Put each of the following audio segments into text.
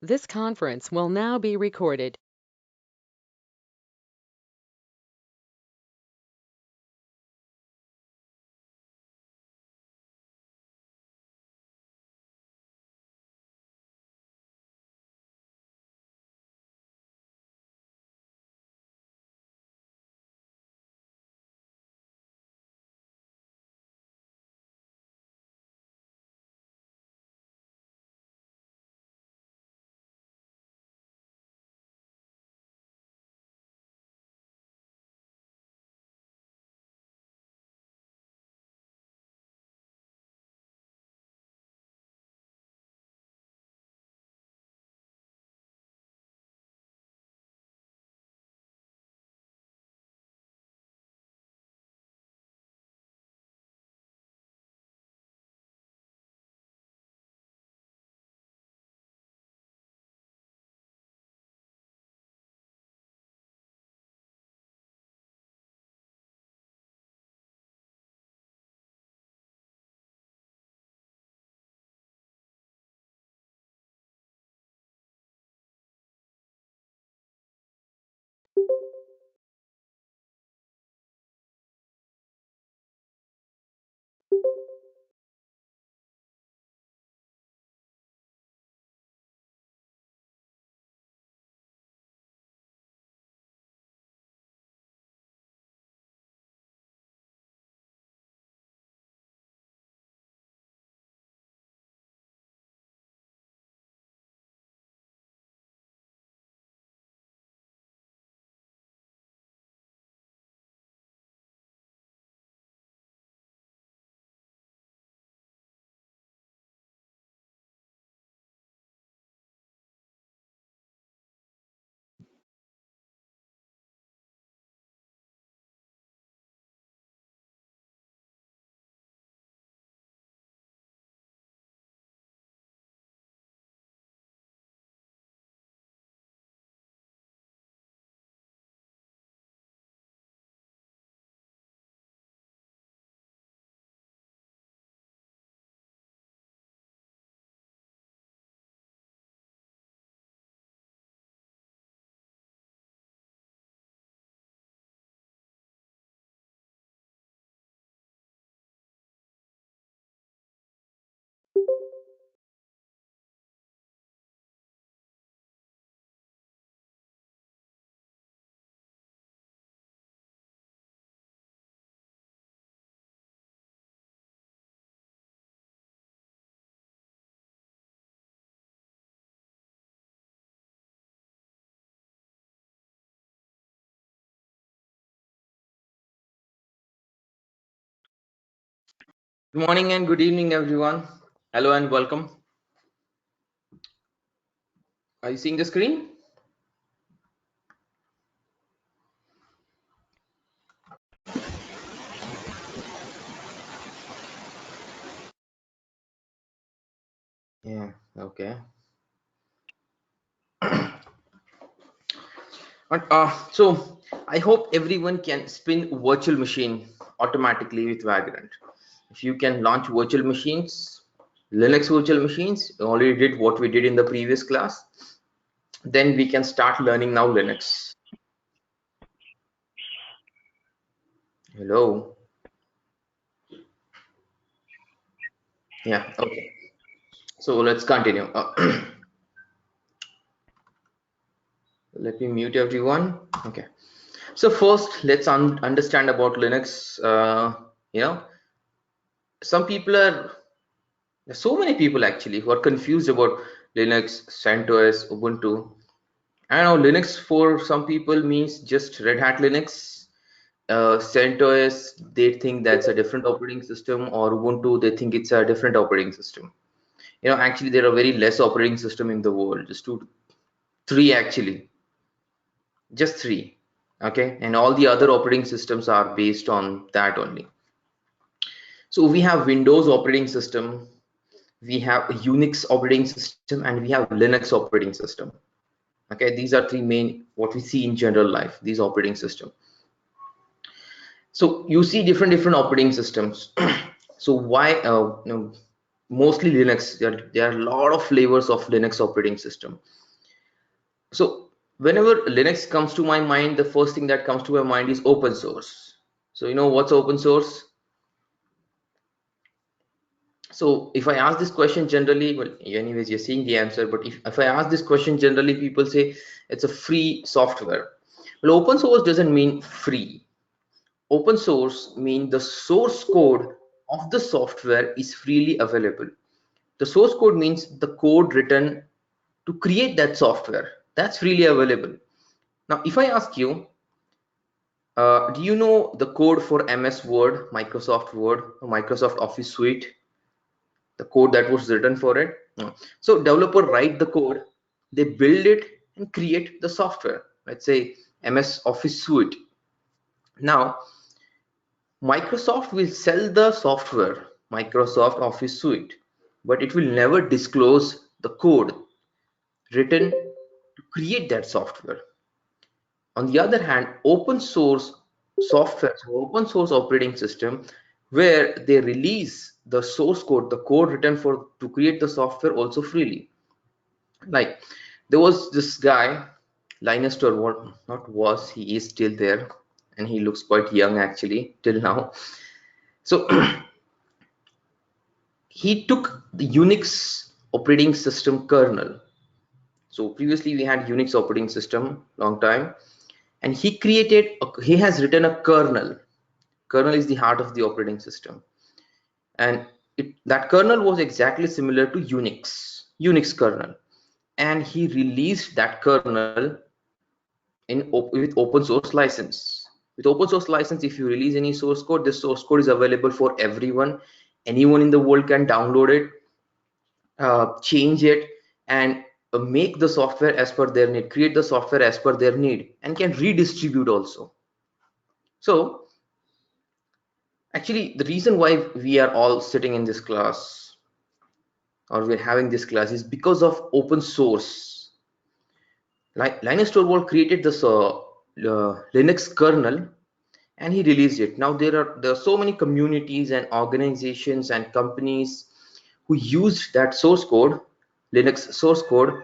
This conference will now be recorded. Good morning and good evening, everyone. Hello and welcome. Are you seeing the screen? Yeah, okay. So I hope everyone can spin virtual machine automatically with Vagrant. If you can launch virtual machines, Linux virtual machines, we already did what we did in the previous class, then we can start learning now Linux. Hello. Yeah, okay. So let's continue. Let me mute everyone. Okay. So first, let's understand about Linux. You know, some people are, there's so many people actually who are confused about Linux, CentOS, Ubuntu. I know Linux for some people means just Red Hat Linux. CentOS, they think that's a different operating system, or Ubuntu, they think it's a different operating system. Actually, there are very less operating system in the world, just two, three actually, just three. Okay, and all the other operating systems are based on that only. So we have Windows operating system, we have Unix operating system, and we have Linux operating system. Okay, these are three main what we see in general life, these operating system. So you see different operating systems. So why mostly Linux. There are a lot of flavors of Linux operating system. So whenever Linux comes to my mind, the first thing that comes to my mind is open source. So you know what's open source? So if I ask this question generally, well, anyways, you're seeing the answer, but if I ask this question generally, people say it's a free software. Well, open source doesn't mean free. Open source means the source code of the software is freely available. The source code means the code written to create that software. That's freely available. Now, if I ask you, do you know the code for MS Word, Microsoft Word, or Microsoft Office Suite? The code that was written for it. No. So developer write the code, they build it and create the software. Let's say MS Office Suite. Now Microsoft will sell the software, Microsoft Office Suite, but it will never disclose the code written to create that software. On the other hand, open source software, so open source operating system, where they release the source code, the code written for to create the software also freely. Like there was this guy, Linus Torvald, not was, he is still there, and he looks quite young actually till now. So he took the Unix operating system kernel. So previously we had Unix operating system long time, and he has written a kernel. Kernel is the heart of the operating system, and that kernel was exactly similar to Unix kernel, and he released that kernel with open source license. With open source license, if you release any source code, this source code is available for everyone. Anyone in the world can download it, change it, and make the software as per their need, create the software as per their need, and can redistribute also. So actually the reason why we are all sitting in this class, or we're having this class, is because of open source. Linus Torvald created this Linux kernel, and he released it. Now there are so many communities and organizations and companies who used that source code, Linux source code,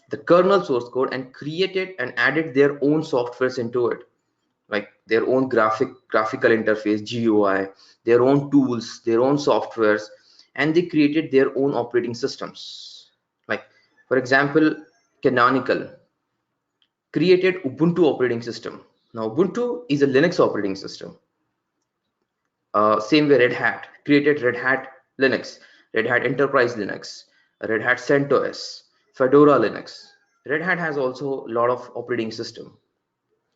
the kernel source code, and created and added their own softwares into it, like their own graphical interface, GUI, their own tools, their own softwares, and they created their own operating systems. Like for example, Canonical created Ubuntu operating system. Now Ubuntu is a Linux operating system. Same way Red Hat created Red Hat Linux, Red Hat Enterprise Linux, Red Hat CentOS, Fedora Linux. Red Hat has also a lot of operating system.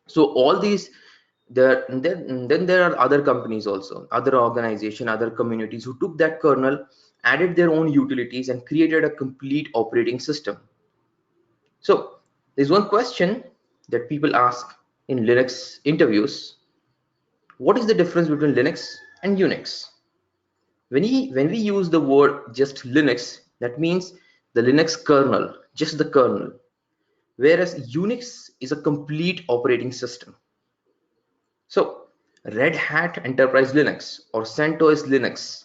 So all these, then there are other companies also, other organization, other communities who took that kernel, added their own utilities, and created a complete operating system. So there's one question that people ask in Linux interviews: what is the difference between Linux and Unix? When we use the word just Linux, that means the Linux kernel, just the kernel, whereas Unix is a complete operating system. So Red Hat Enterprise Linux or CentOS Linux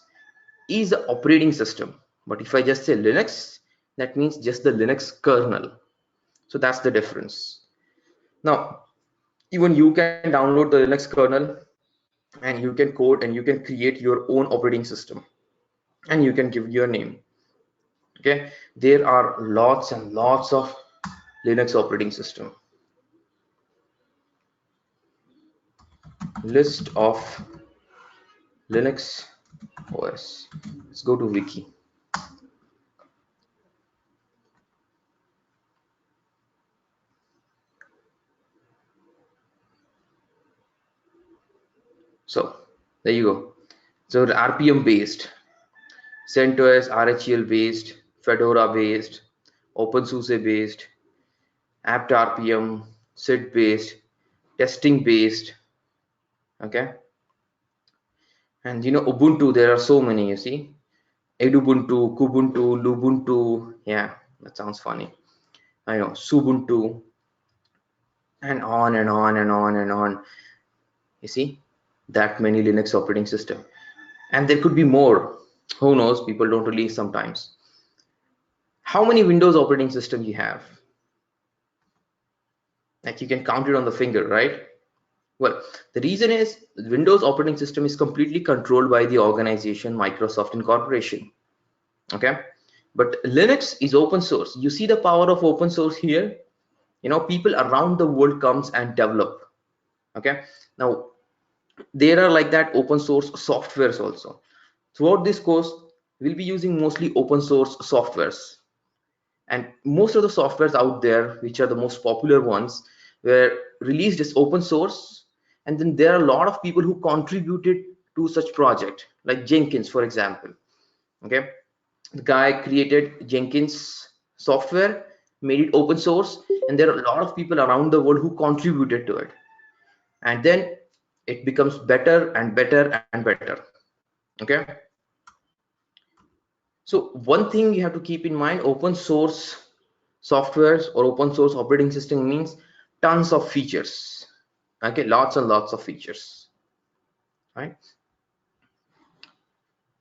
is the operating system, but if I just say Linux, that means just the Linux kernel. So that's the difference. Now even you can download the Linux kernel, and you can code and you can create your own operating system, and you can give your name. Okay, there are lots and lots of Linux operating system. List of Linux OS. Let's go to wiki. So there you go. So the RPM based, CentOS RHEL based, Fedora based, OpenSUSE based, apt RPM, SID based, testing based. Okay, and you know Ubuntu, there are so many, you see, Edubuntu, Kubuntu, Lubuntu. Yeah, that sounds funny. I know, Subuntu, and on and on and on and on. You see, that many Linux operating system, and there could be more. Who knows, people don't release sometimes. How many Windows operating system you have? Like you can count it on the finger, right? Well, the reason is Windows operating system is completely controlled by the organization Microsoft Incorporation. Okay, but Linux is open source. You see the power of open source here. People around the world comes and develop. Okay, now there are like that open source softwares also. Throughout this course, we'll be using mostly open source softwares, and most of the softwares out there, which are the most popular ones, were released as open source. And then there are a lot of people who contributed to such project, like Jenkins, for example. Okay, the guy created Jenkins software, made it open source, and there are a lot of people around the world who contributed to it, and then it becomes better and better and better. Okay, so one thing you have to keep in mind, open source softwares or open source operating system means tons of features. Okay, lots and lots of features, right?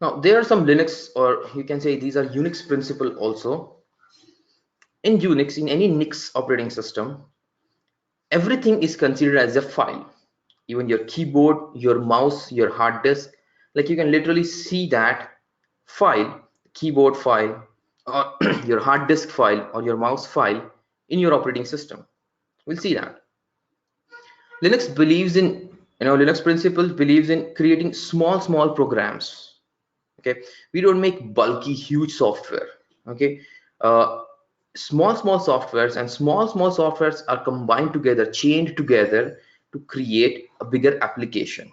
Now there are some Linux, or you can say these are Unix principle also. In Unix, in any Nix operating system, everything is considered as a file. Even your keyboard, your mouse, your hard disk, like you can literally see that file, keyboard file, or your hard disk file or your mouse file in your operating system. We'll see that. Linux believes in, Linux principles believes in creating small programs. Okay, we don't make bulky huge software. Okay, uh, small softwares, and small softwares are combined together, chained together to create a bigger application.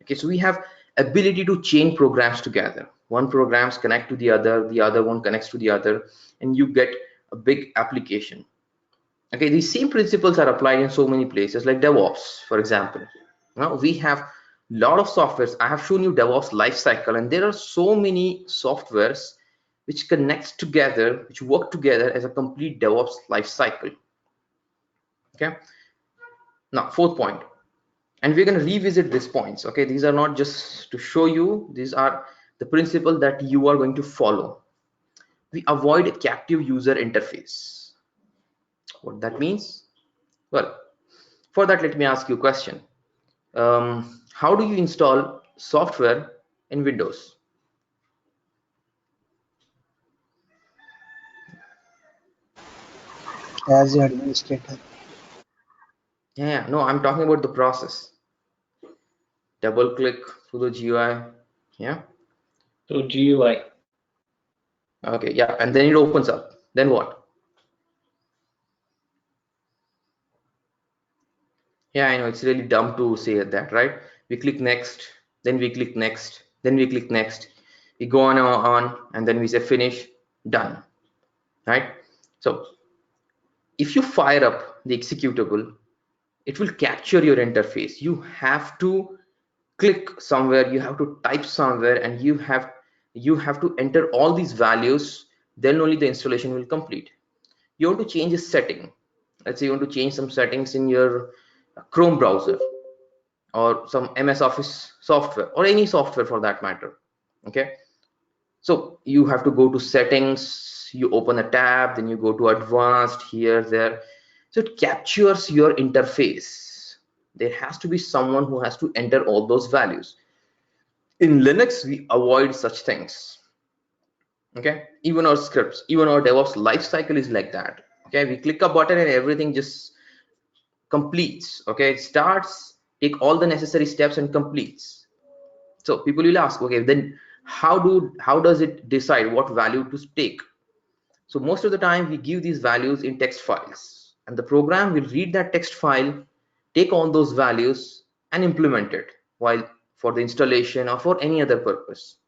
Okay, so we have ability to chain programs together. One programs connect to the other one connects to the other, and you get a big application. Okay, these same principles are applied in so many places, like DevOps, for example. Now we have a lot of softwares. I have shown you DevOps lifecycle, and there are so many softwares which connects together, which work together as a complete DevOps lifecycle. Okay, now fourth point, and we're going to revisit these points. Okay, these are not just to show you, these are the principle that you are going to follow. We avoid a captive user interface. What that means? Well, for that, let me ask you a question. How do you install software in Windows? as the administrator. Yeah, no, I'm talking about the process. Double click through the GUI. Yeah. To GUI. Okay. Yeah, and then it opens up. Then what? Yeah, I know it's really dumb to say that, right? We click next, then we click next, then we click next. We go on, and then we say finish, done, right? So if you fire up the executable, it will capture your interface. You have to click somewhere, you have to type somewhere, and you have to enter all these values. Then only the installation will complete. You want to change a setting. Let's say you want to change some settings in your Chrome browser, or some MS Office software, or any software for that matter. Okay, so you have to go to settings, you open a tab, then you go to advanced, here, there. So it captures your interface. There has to be someone who has to enter all those values. In Linux, we avoid such things. Okay, even our scripts, even our DevOps lifecycle is like that. Okay, we click a button and everything just completes. Okay, it starts, take all the necessary steps and completes. So people will ask, okay, then how does it decide what value to take? So most of the time we give these values in text files, and the program will read that text file, take all those values and implement it while for the installation or for any other purpose.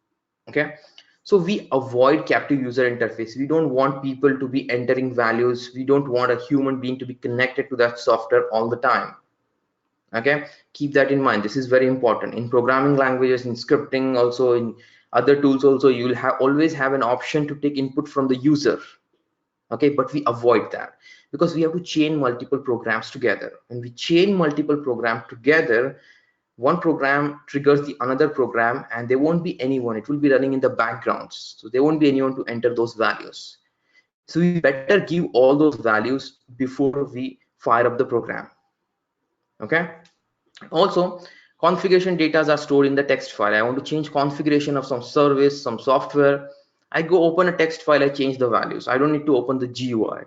Okay, so we avoid captive user interface. We don't want people to be entering values. We don't want a human being to be connected to that software all the time. Okay, keep that in mind. This is very important in programming languages, in scripting, also in other tools. Also, you will always have an option to take input from the user. Okay, but we avoid that because we have to chain multiple programs together. When we chain multiple programs together, one program triggers the another program, and there won't be anyone. It will be running in the backgrounds, so there won't be anyone to enter those values. So we better give all those values before we fire up the program. Okay. Also, configuration data are stored in the text file. I want to change configuration of some service, some software. I go open a text file, I change the values. I don't need to open the GUI.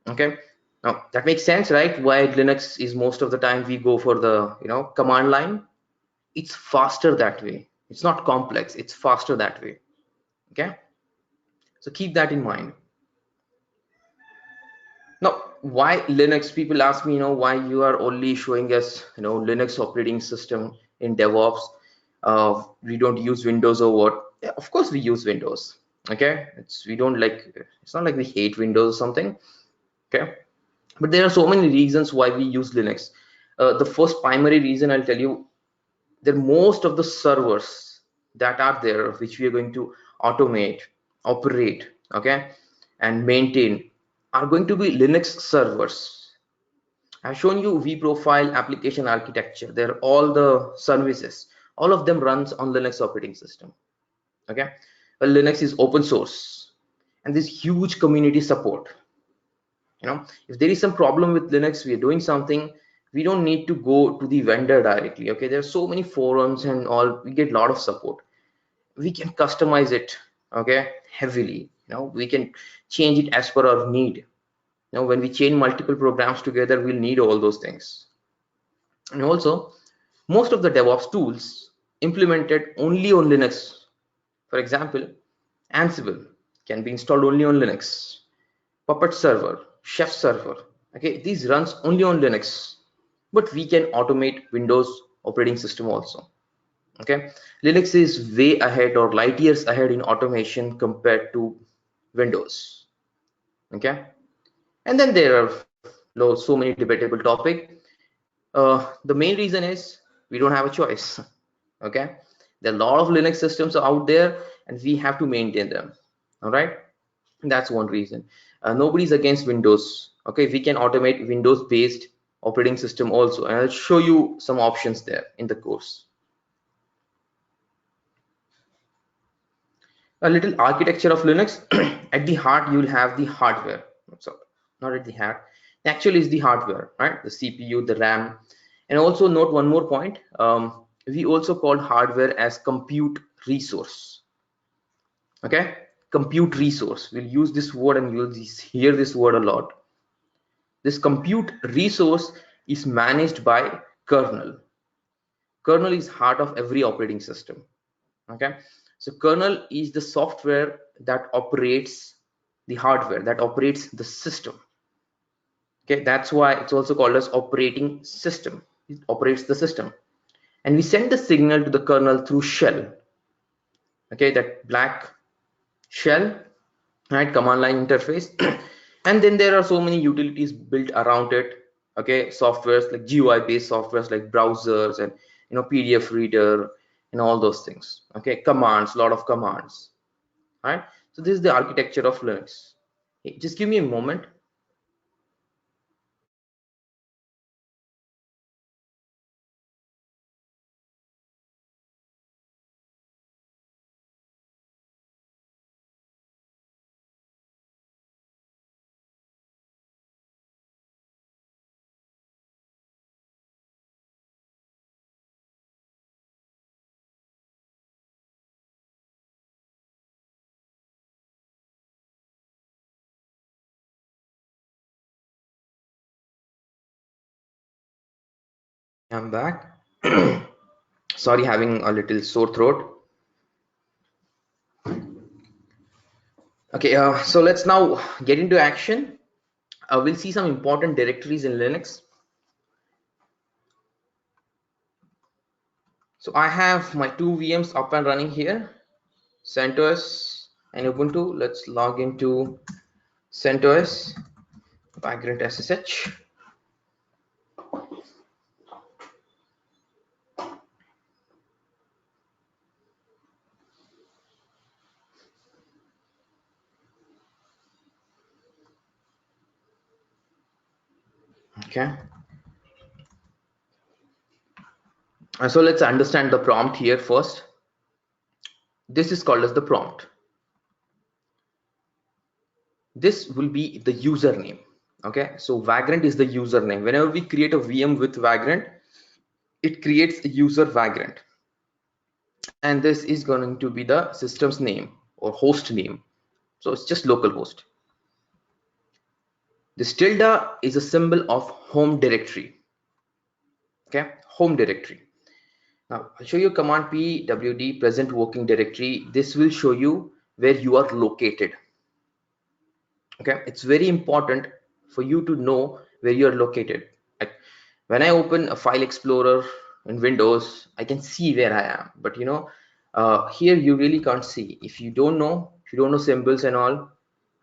Okay. Now that makes sense, right? Why Linux is most of the time we go for the command line. It's faster that way. It's not complex, it's faster that way. Okay. So keep that in mind. Now, why Linux? People ask me, why you are only showing us, Linux operating system in DevOps. We don't use Windows or what? Yeah, of course we use Windows. Okay, we don't like. It's not like we hate Windows or something. Okay, but there are so many reasons why we use Linux. The first primary reason I'll tell you, that most of the servers that are there, which we are going to automate, operate, okay, and maintain, are going to be Linux servers. I've shown you vProfile application architecture. They're all the services. All of them runs on Linux operating system. Okay, well, Linux is open source, and this huge community support. If there is some problem with Linux, we are doing something, we don't need to go to the vendor directly. Okay, there are so many forums and all. We get a lot of support. We can customize it, okay, heavily. We can change it as per our need. When we chain multiple programs together, we'll need all those things. And also, most of the DevOps tools implemented only on Linux. For example, Ansible can be installed only on Linux. Puppet server, Chef server, okay, these runs only on Linux, but we can automate Windows operating system also. Okay, Linux is way ahead or light years ahead in automation compared to Windows. Okay, and then there are so many debatable topic. The main reason is we don't have a choice. Okay, there are a lot of Linux systems out there, and we have to maintain them. All right, that's one reason. Nobody's against Windows. Okay, we can automate Windows based operating system also, and I'll show you some options there in the course. A little architecture of Linux. At the heart you will have the hardware. So not at the heart, actually is the hardware, right? The CPU, the RAM. And also note one more point. We also call hardware as compute resource. Okay, compute resource, we'll use this word and you'll hear this word a lot. This compute resource is managed by kernel. Kernel is heart of every operating system. Okay, so kernel is the software that operates the hardware, that operates the system. Okay, that's why it's also called as operating system. It operates the system, and we send the signal to the kernel through shell. Okay, that black shell, right? Command line interface. And then there are so many utilities built around it. Okay, softwares like GUI based softwares like browsers and PDF reader and all those things. Okay, commands, a lot of commands. Right, so this is the architecture of Linux. Hey, just give me a moment. I'm back. Sorry, having a little sore throat. Okay, so let's now get into action. We'll see some important directories in Linux. So I have my two VMs up and running here, Centos and Ubuntu. Let's log into Centos, Vagrant SSH. Okay. So let's understand the prompt here first. This is called as the prompt. This will be the username. Okay, so Vagrant is the username. Whenever we create a VM with Vagrant, it creates a user Vagrant, and this is going to be the system's name or host name. So it's just localhost. This tilde is a symbol of home directory. Okay, home directory. Now I'll show you command pwd present working directory. This will show you where you are located. Okay, it's very important for you to know where you are located. Like when I open a file explorer in Windows, I can see where I am, but here you really can't see. If you don't know symbols and all,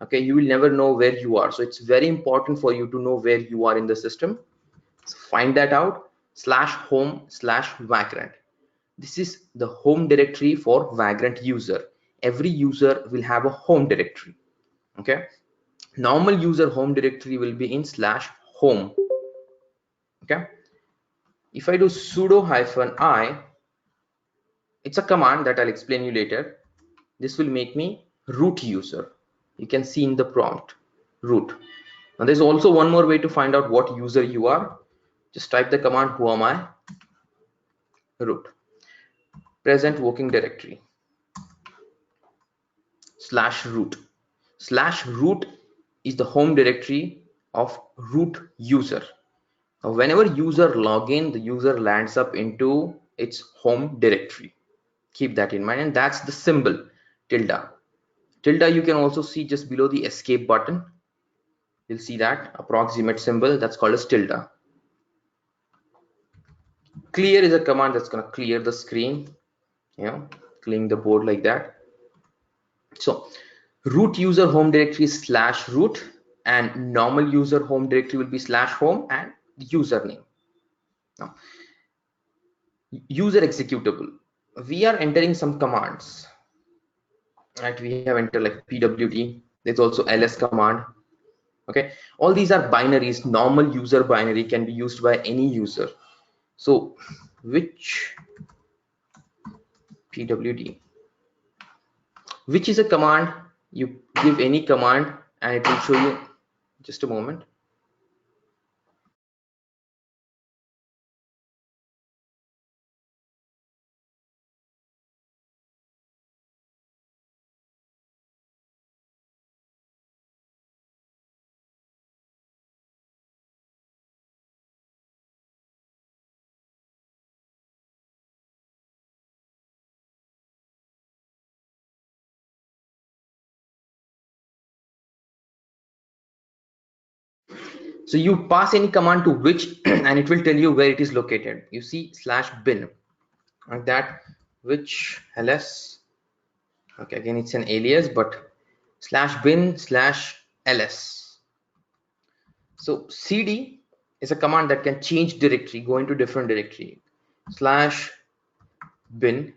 okay, you will never know where you are. So it's very important for you to know where you are in the system. So find that out. /home/vagrant. This is the home directory for Vagrant user. Every user will have a home directory. Okay, normal user home directory will be in /home. Okay, if I do sudo -i, it's a command that I'll explain you later. This will make me root user. You can see in the prompt root. Now there's also one more way to find out what user you are. Just type the command who am I, root, present working directory /root. /root is the home directory of root user. Now whenever user login, the user lands up into its home directory. Keep that in mind, and that's the symbol tilde. Tilde you can also see just below the escape button. You'll see that approximate symbol, that's called as tilde. Clear is a command that's going to clear the screen, clearing the board like that. So root user home directory is /root, and normal user home directory will be /home and username. Now user executable, we are entering some commands, right? We have entered like pwd, there's also ls command. Okay, all these are binaries. Normal user binary can be used by any user. So which pwd, which is a command, you give any command and it will show you. Just a moment. So you pass any command to which and it will tell you where it is located. You see /bin like that, which ls. Okay, again it's an alias, but /bin/ls. So cd is a command that can change directory, go into different directory. /bin.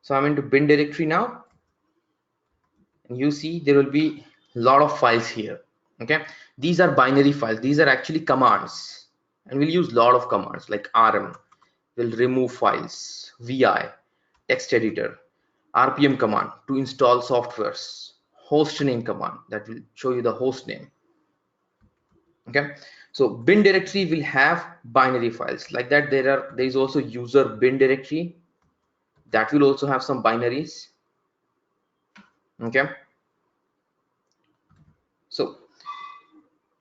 So I'm into bin directory now, and you see there will be a lot of files here. Okay, these are binary files. These are actually commands, and we'll use a lot of commands like rm will remove files, vi text editor, rpm command to install softwares, hostname command that will show you the host name. Okay, so bin directory will have binary files like that. There is also user bin directory that will also have some binaries. Okay, so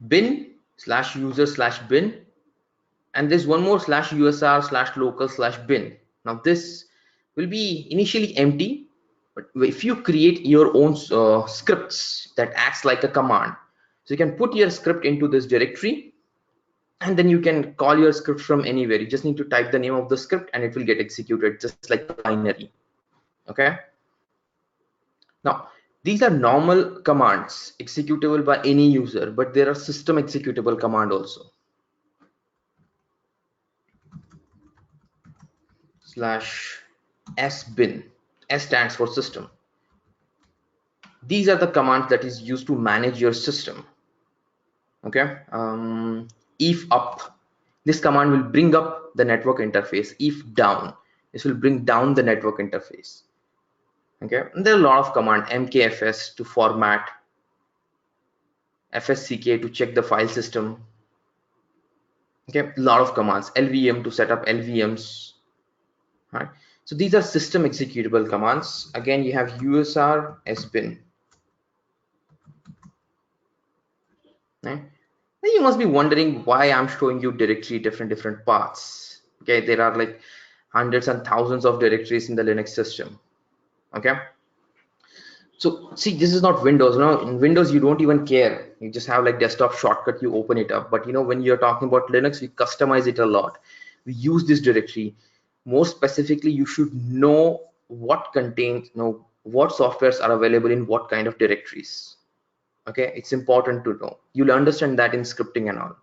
bin/user/bin, and there's one more /usr/local/bin. Now this will be initially empty, but if you create your own scripts that acts like a command, so you can put your script into this directory, and then you can call your script from anywhere. You just need to type the name of the script and it will get executed just like a binary. Okay, now these are normal commands executable by any user, but there are system executable command also. /sbin, S stands for system. These are the commands that is used to manage your system. Okay, if up, this command will bring up the network interface. If down, this will bring down the network interface. Okay, and there are a lot of commands. mkfs to format, fsck to check the file system. Okay, a lot of commands. lvm to set up lvms. Right, so these are system executable commands. Again, you have usr sbin. Right? Then you must be wondering why I'm showing you directory different paths. Okay, there are like hundreds and thousands of directories in the Linux system. Okay, so see, this is not Windows. In Windows you don't even care, you just have like desktop shortcut, you open it up. But when you're talking about Linux, we customize it a lot. We use this directory. More specifically, you should know what contains, what softwares are available in what kind of directories. Okay, it's important to know. You'll understand that in scripting and all.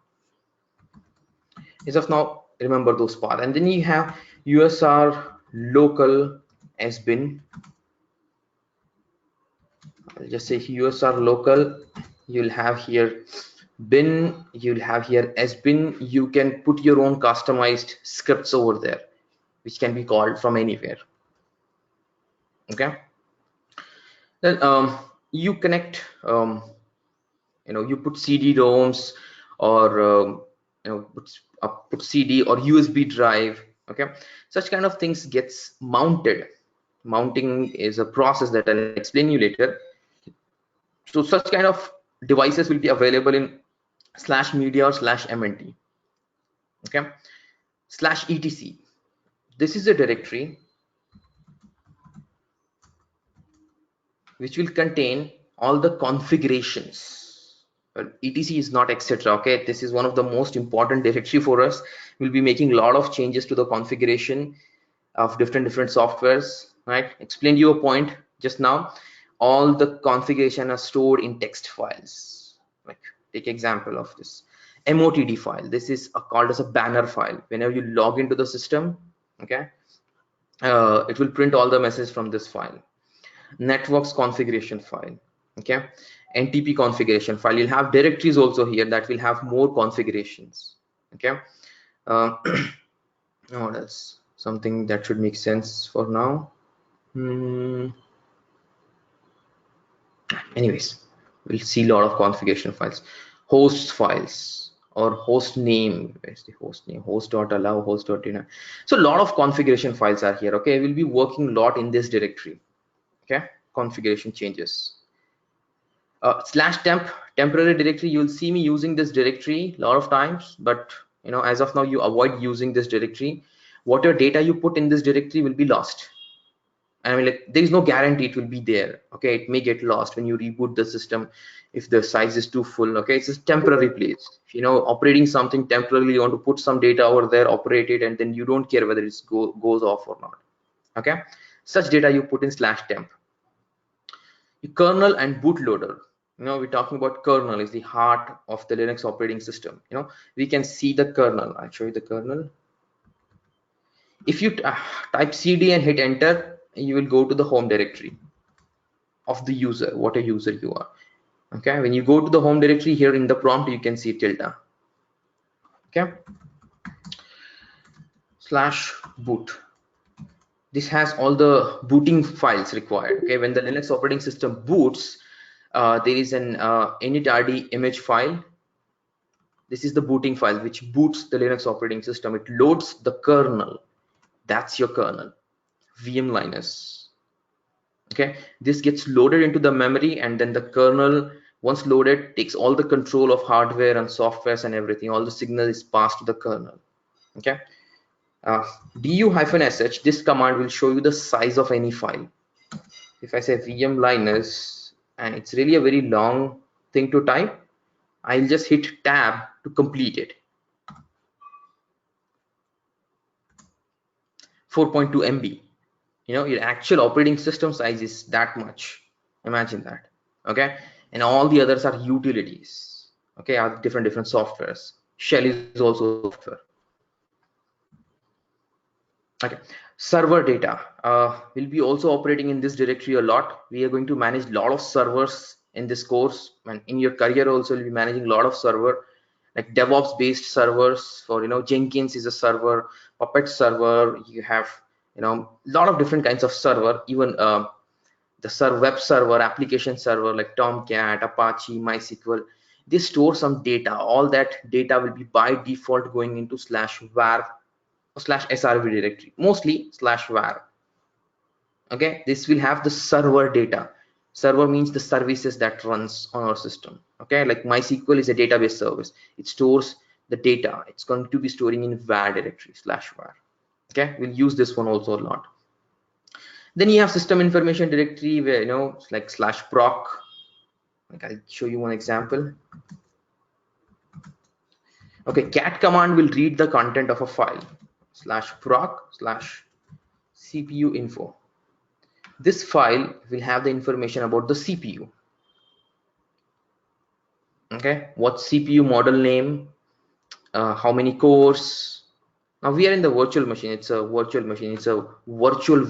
As of now, remember those paths. And then you have usr local sbin. I'll just say usr local. You'll have here bin, you'll have here sbin. You can put your own customized scripts over there, which can be called from anywhere. Okay, then you connect, you put cd-roms, or put cd or usb drive. Okay, such kind of things gets mounted. Mounting is a process that I'll explain you later. So such kind of devices will be available in /media or /mnt. Okay, /etc. This is a directory which will contain all the configurations. etc is not etc. Okay, this is one of the most important directory for us. We'll be making a lot of changes to the configuration of different softwares. Right, explained you a point just now. All the configuration are stored in text files. Like, take example of this motd file. This is called as a banner file. Whenever you log into the system, okay, it will print all the messages from this file. Networks configuration file. Okay, ntp configuration file. You'll have directories also here that will have more configurations. Okay, what else? Something that should make sense for now. Anyways, we'll see a lot of configuration files. Host files or host name. Where's the host name? Host.allow, host.deny. So a lot of configuration files are here. Okay, we'll be working a lot in this directory. Okay, configuration changes. /temp, temporary directory. You'll see me using this directory a lot of times, but as of now, you avoid using this directory. Whatever data you put in this directory will be lost. I mean, like, there is no guarantee it will be there. Okay, it may get lost when you reboot the system if the size is too full. Okay, it's a temporary place. If operating something temporarily, you want to put some data over there, operate it, and then you don't care whether it goes off or not. Okay, such data you put in /temp. Kernel and bootloader. We're talking about kernel is the heart of the Linux operating system. We can see the kernel. I'll show you the kernel. If you type cd and hit enter, you will go to the home directory of the user, what a user you are. Okay, when you go to the home directory, here in the prompt you can see tilde. Okay, /boot. This has all the booting files required. Okay, when the Linux operating system boots, there is an init.rd image file. This is the booting file which boots the Linux operating system. It loads the kernel. That's your kernel, VM Linux. Okay, this gets loaded into the memory, and then the kernel, once loaded, takes all the control of hardware and softwares and everything. All the signal is passed to the kernel. Okay, du-sh, this command will show you the size of any file. If I say VM Linux, and it's really a very long thing to type, I'll just hit tab to complete it. 4.2 MB. Your actual operating system size is that much. Imagine that. Okay, and all the others are utilities. Okay, are different softwares. Shell is also software. Okay, server data will be also operating in this directory a lot. We are going to manage a lot of servers in this course, and in your career also you'll be managing a lot of server. like DevOps based servers for, Jenkins is a server, Puppet server. You have, a lot of different kinds of server, even the web server, application server like Tomcat, Apache, MySQL. They store some data. All that data will be by default going into /var or /srv directory, mostly /var. Okay, this will have the server data. Server means the services that runs on our system. Okay, like MySQL is a database service. It stores the data. It's going to be storing in var directory /var. Okay, we'll use this one also a lot. Then you have system information directory where, it's like /proc. Like, I'll show you one example. Okay, cat command will read the content of a file /proc/cpu info. This file will have the information about the CPU. Okay, what CPU model name, how many cores. Now we are in the virtual machine. It's a virtual machine. It's a virtual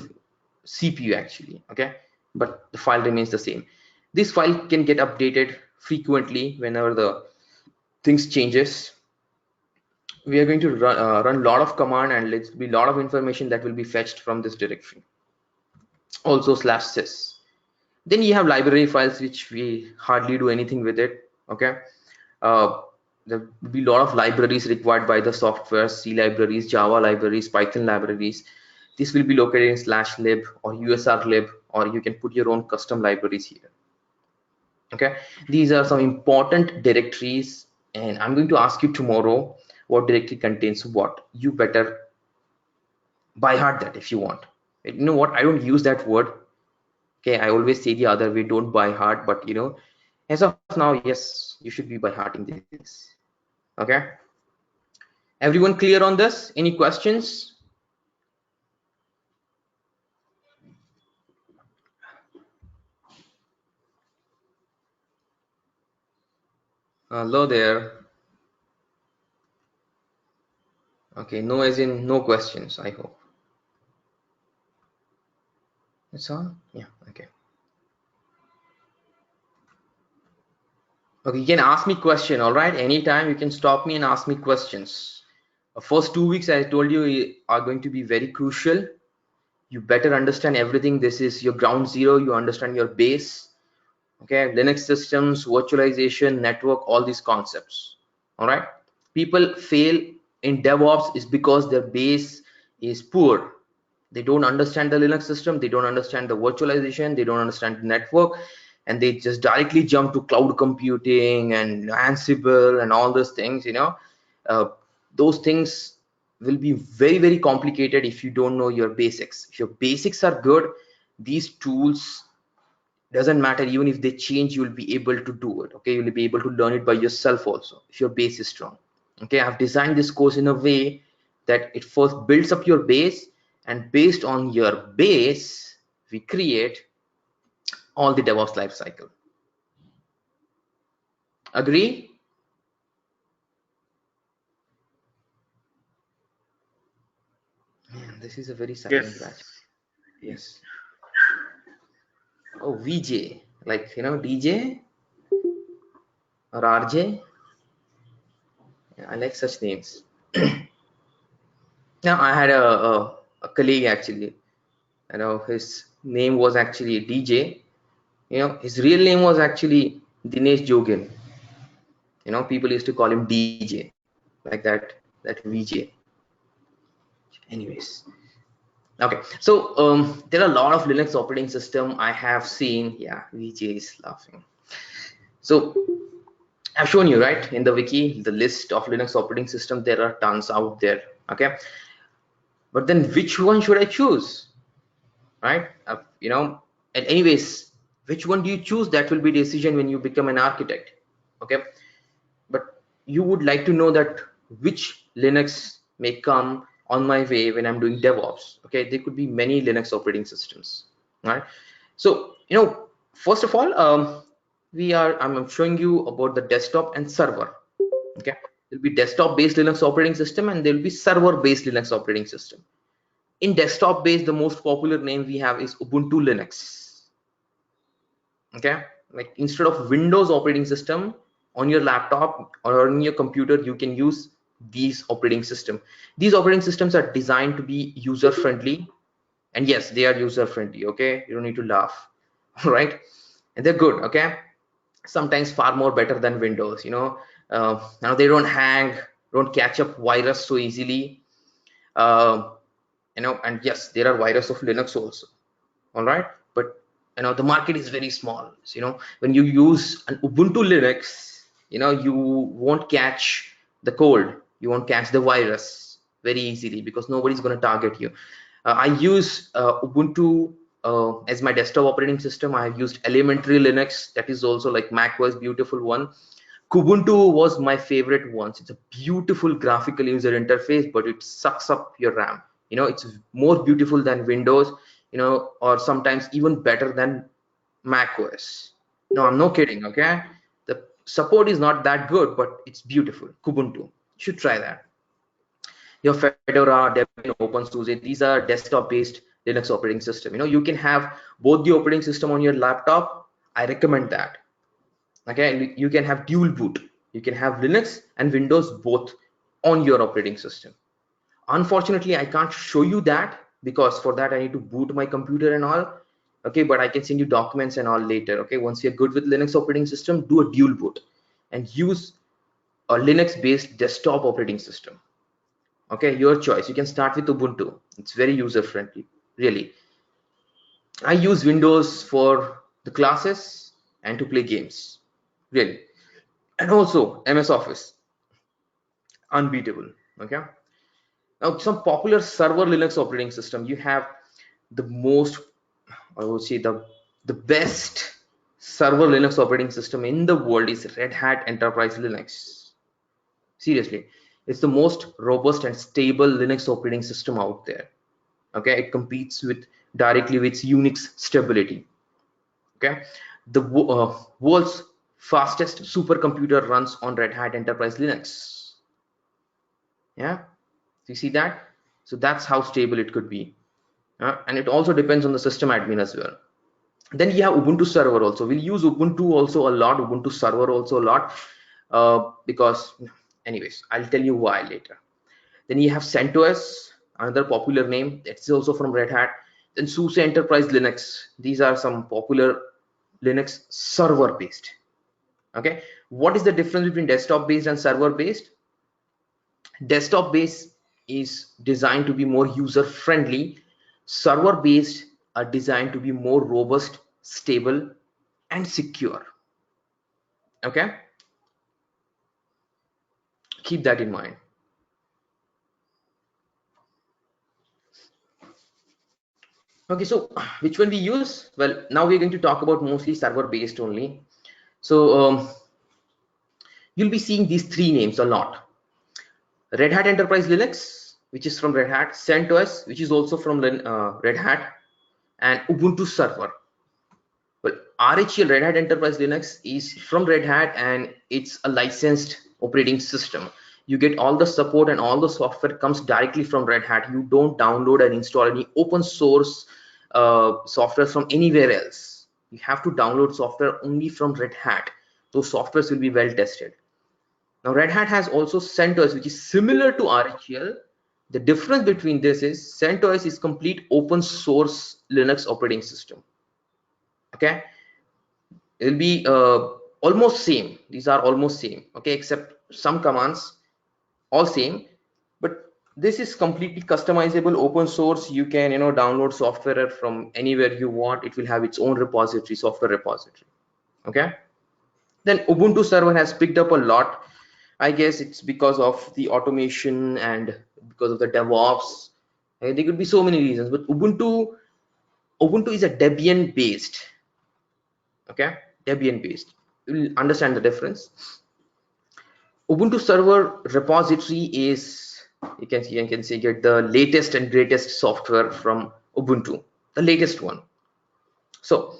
CPU actually. Okay, but the file remains the same. This file can get updated frequently whenever the things changes. We are going to run a lot of command, and let's be a lot of information that will be fetched from this directory. Also /sys. Then you have library files which we hardly do anything with it. Okay, there will be a lot of libraries required by the software, C libraries, Java libraries, Python libraries. This will be located in /lib or usrlib, or you can put your own custom libraries here. Okay, these are some important directories, and I'm going to ask you tomorrow what directory contains what. You better by heart that if you want. You know what, I don't use that word. Okay, I always say the other way, don't by heart, but as of now, yes, you should be by hearting this. Okay, everyone clear on this? Any questions? Hello there. Okay, no as in no questions, I hope. That's all? Yeah, okay. Okay, you can ask me question, all right? Anytime you can stop me and ask me questions. The first 2 weeks I told you are going to be very crucial. You better understand everything. This is your ground zero. You understand your base. Okay, Linux systems, virtualization, network, all these concepts. All right, people fail in DevOps is because their base is poor. They don't understand the Linux system, they don't understand the virtualization, they don't understand the network, and they just directly jump to cloud computing and Ansible and all those things. Those things will be very, very complicated if you don't know your basics. If your basics are good, these tools, doesn't matter, even if they change, you will be able to do it. Okay, you'll be able to learn it by yourself also if your base is strong. Okay, I've designed this course in a way that it first builds up your base, and based on your base we create all the DevOps life cycle. Agree? Man, this is a very silent batch. Yes. Oh, VJ, like DJ or RJ. I like such names. Now I had a colleague actually, his name was actually DJ. His real name was actually Dinesh Jogin. People used to call him DJ, like that VJ. Anyways, okay, so there are a lot of Linux operating system I have seen. Yeah, VJ is laughing. So I've shown you, right, in the wiki, the list of Linux operating system. There are tons out there. Okay, but then which one should I choose? Right? And anyways, which one do you choose? That will be decision when you become an architect. Okay, but you would like to know that which Linux may come on my way when I'm doing DevOps. Okay, there could be many Linux operating systems. Right? So first of all, I'm showing you about the desktop and server. Okay, there'll be desktop based Linux operating system, and there'll be server based Linux operating system. In desktop based, the most popular name we have is Ubuntu Linux. Okay, like instead of Windows operating system, on your laptop or on your computer, you can use these operating system. These operating systems are designed to be user friendly, and yes, they are user friendly. Okay, you don't need to laugh. Right? And they're good. Okay, sometimes far more better than Windows. Now they don't hang, don't catch up virus so easily. uh, and yes, there are virus of Linux also. All right, but the market is very small. So, when you use an Ubuntu Linux, you won't catch the cold, you won't catch the virus very easily, because nobody's going to target you. I use Ubuntu as my desktop operating system. I have used elementary Linux, that is also like Mac OS, beautiful one. Kubuntu was my favorite once. It's a beautiful graphical user interface, but it sucks up your RAM. It's more beautiful than Windows, or sometimes even better than Mac OS. No, I'm no kidding, okay? The support is not that good, but it's beautiful. Kubuntu. You should try that. Your Fedora, Debian, OpenSUSE, these are desktop-based Linux operating system. You can have both the operating system on your laptop. I recommend that. Okay, and you can have dual boot. You can have Linux and Windows both on your operating system. Unfortunately, I can't show you that, because for that I need to boot my computer and all. Okay, but I can send you documents and all later. Okay, once you're good with Linux operating system, do a dual boot and use a Linux based desktop operating system. Okay, your choice. You can start with Ubuntu. It's very user friendly, really. I use Windows for the classes and to play games, really. And also MS Office, unbeatable. Okay, now some popular server Linux operating system. You have the most, I would say, the best server Linux operating system in the world is Red Hat Enterprise Linux. Seriously, it's the most robust and stable Linux operating system out there. Okay, it competes with directly with Unix stability. Okay, the world's fastest supercomputer runs on Red Hat Enterprise Linux. Yeah, you see that? So that's how stable it could be. And it also depends on the system admin as well. Then you have Ubuntu Server also. We'll use Ubuntu also a lot, Ubuntu Server also a lot, because anyways, I'll tell you why later. Then you have CentOS, another popular name. It's also from Red Hat. Then SUSE Enterprise Linux. These are some popular Linux server based. Okay, what is the difference between desktop based and server based? Desktop based is designed to be more user friendly. Server based are designed to be more robust, stable, and secure. Okay, keep that in mind. Okay, so which one we use? Well, now we're going to talk about mostly server based only. So you'll be seeing these three names a lot: Red Hat Enterprise Linux, which is from Red Hat; CentOS, which is also from Red Hat; and Ubuntu Server. Well, RHEL, Red Hat Enterprise Linux, is from Red Hat, and it's a licensed operating system. You get all the support and all the software comes directly from Red Hat. You don't download and install any open source software from anywhere else. You have to download software only from Red Hat. Those softwares will be well tested. Now, Red Hat has also CentOS, which is similar to RHEL. The difference between this is CentOS is complete open source Linux operating system. Okay, it will be almost same. These are almost same. Okay, except some commands all same, but this is completely customizable, open source. You can download software from anywhere you want. It will have its own repository, software repository. Okay, then Ubuntu Server has picked up a lot. I guess it's because of the automation and because of the DevOps. There could be so many reasons, but Ubuntu is a Debian based. Okay, Debian based. You'll understand the difference. Ubuntu Server repository is, you can say, get the latest and greatest software from Ubuntu, the latest one. So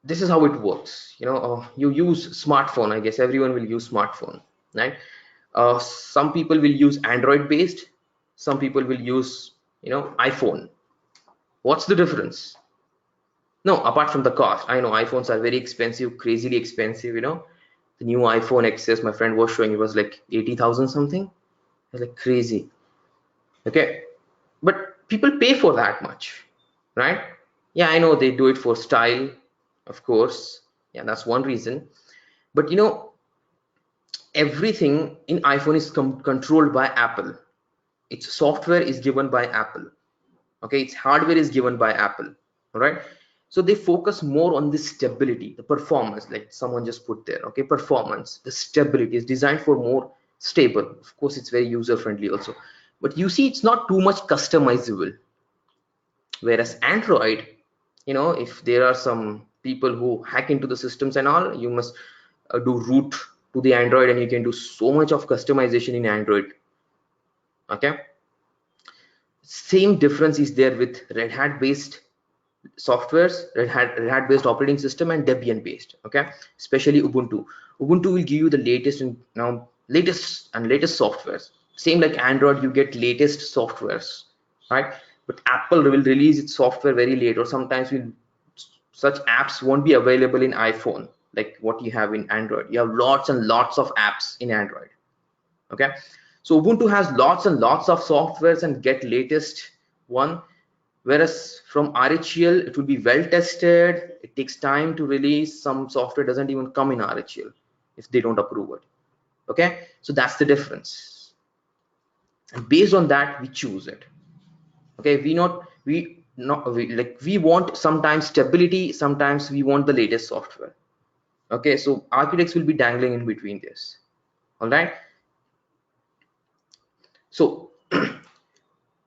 this is how it works. You use smartphone. I guess everyone will use smartphone, right? Some people will use Android based. Some people will use iPhone. What's the difference? No, apart from the cost. I know iPhones are very expensive, crazily expensive. The new iPhone XS my friend was showing, it was like 80,000 something. It's like crazy. Okay, but people pay for that much, right? Yeah, I know they do it for style, of course. Yeah, that's one reason. But you know, everything in iPhone is controlled by Apple. Its software is given by Apple. Okay, its hardware is given by Apple. All right. So they focus more on the stability, the performance, like someone just put there. Okay, performance, the stability is designed for more stable. Of course, it's very user friendly also. But you see, it's not too much customizable. Whereas Android, you know, if there are some people who hack into the systems and all, you must do root to the Android, and you can do so much of customization in Android. Okay, same difference is there with Red Hat based softwares, Red Hat based operating system, and Debian based. Okay, especially Ubuntu will give you the latest and latest softwares. Same like Android, you get latest softwares, right? But Apple will release its software very late, or sometimes will such apps won't be available in iPhone like what you have in Android. You have lots and lots of apps in Android. Okay, so Ubuntu has lots and lots of softwares and get latest one, whereas from RHEL it will be well tested. It takes time to release. Some software doesn't even come in RHEL if they don't approve it. Okay, so that's the difference, and based on that we choose it. Okay, we want sometimes stability, sometimes we want the latest software. Okay, so architects will be dangling in between this. All right, so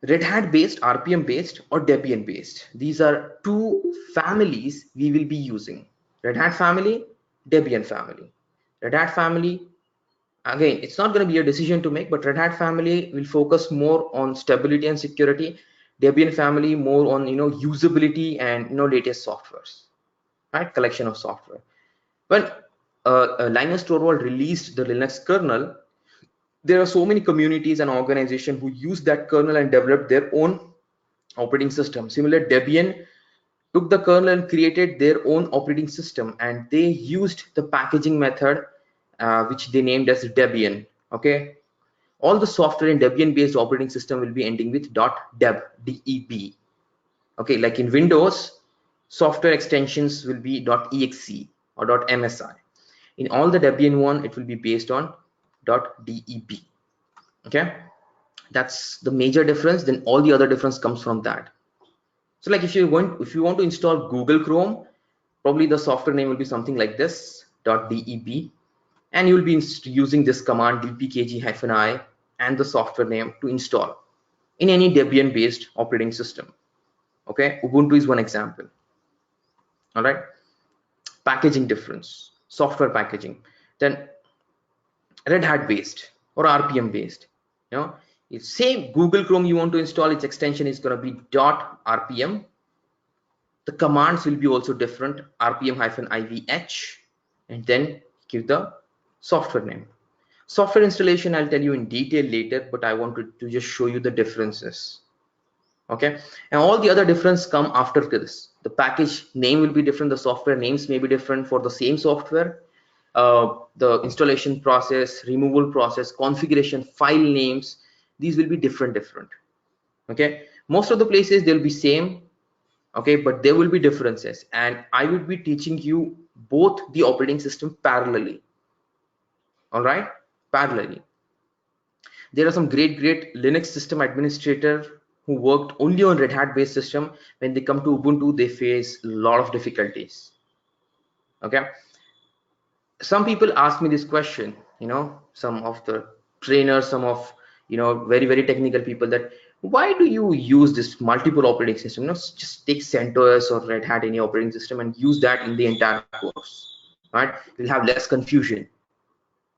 Red Hat based, RPM based, or Debian based. These are two families we will be using. Red Hat family, Debian family. Red Hat family, again, it's not going to be a decision to make, but Red Hat family will focus more on stability and security. Debian family more on usability and latest softwares, right? Collection of software. When Linus Torvald released the Linux kernel, there are so many communities and organizations who use that kernel and developed their own operating system. Similar, Debian took the kernel and created their own operating system, and they used the packaging method which they named as Debian. Okay, all the software in Debian based operating system will be ending with .deb, D-E-B. Okay, like in Windows, software extensions will be .exe or .msi. In all the Debian one, it will be based on .deb. Okay, that's the major difference. Then all the other difference comes from that. So like if you want to install Google Chrome, probably the software name will be something like this .deb, and you will be using this command dpkg-i and the software name to install in any Debian based operating system. Okay, Ubuntu is one example. All right, packaging difference, software packaging. Then Red Hat based or RPM based, if say Google Chrome you want to install, its extension is going to be .rpm. The commands will be also different, rpm-ivh, and then give the software name. Software installation I'll tell you in detail later, but I wanted to just show you the differences. Okay, and all the other difference come after this. The package name will be different, the software names may be different for the same software. The installation process, removal process, configuration, file names, these will be different. Okay, most of the places they'll be same. Okay, but there will be differences, and I will be teaching you both the operating system parallelly. All right, parallelly. There are some great Linux system administrator who worked only on Red Hat based system. When they come to Ubuntu, they face a lot of difficulties. Okay, some people ask me this question, some of the trainers, some of very technical people, that why do you use this multiple operating system? Just take CentOS or Red Hat, any operating system, and use that in the entire course, right? You'll have less confusion,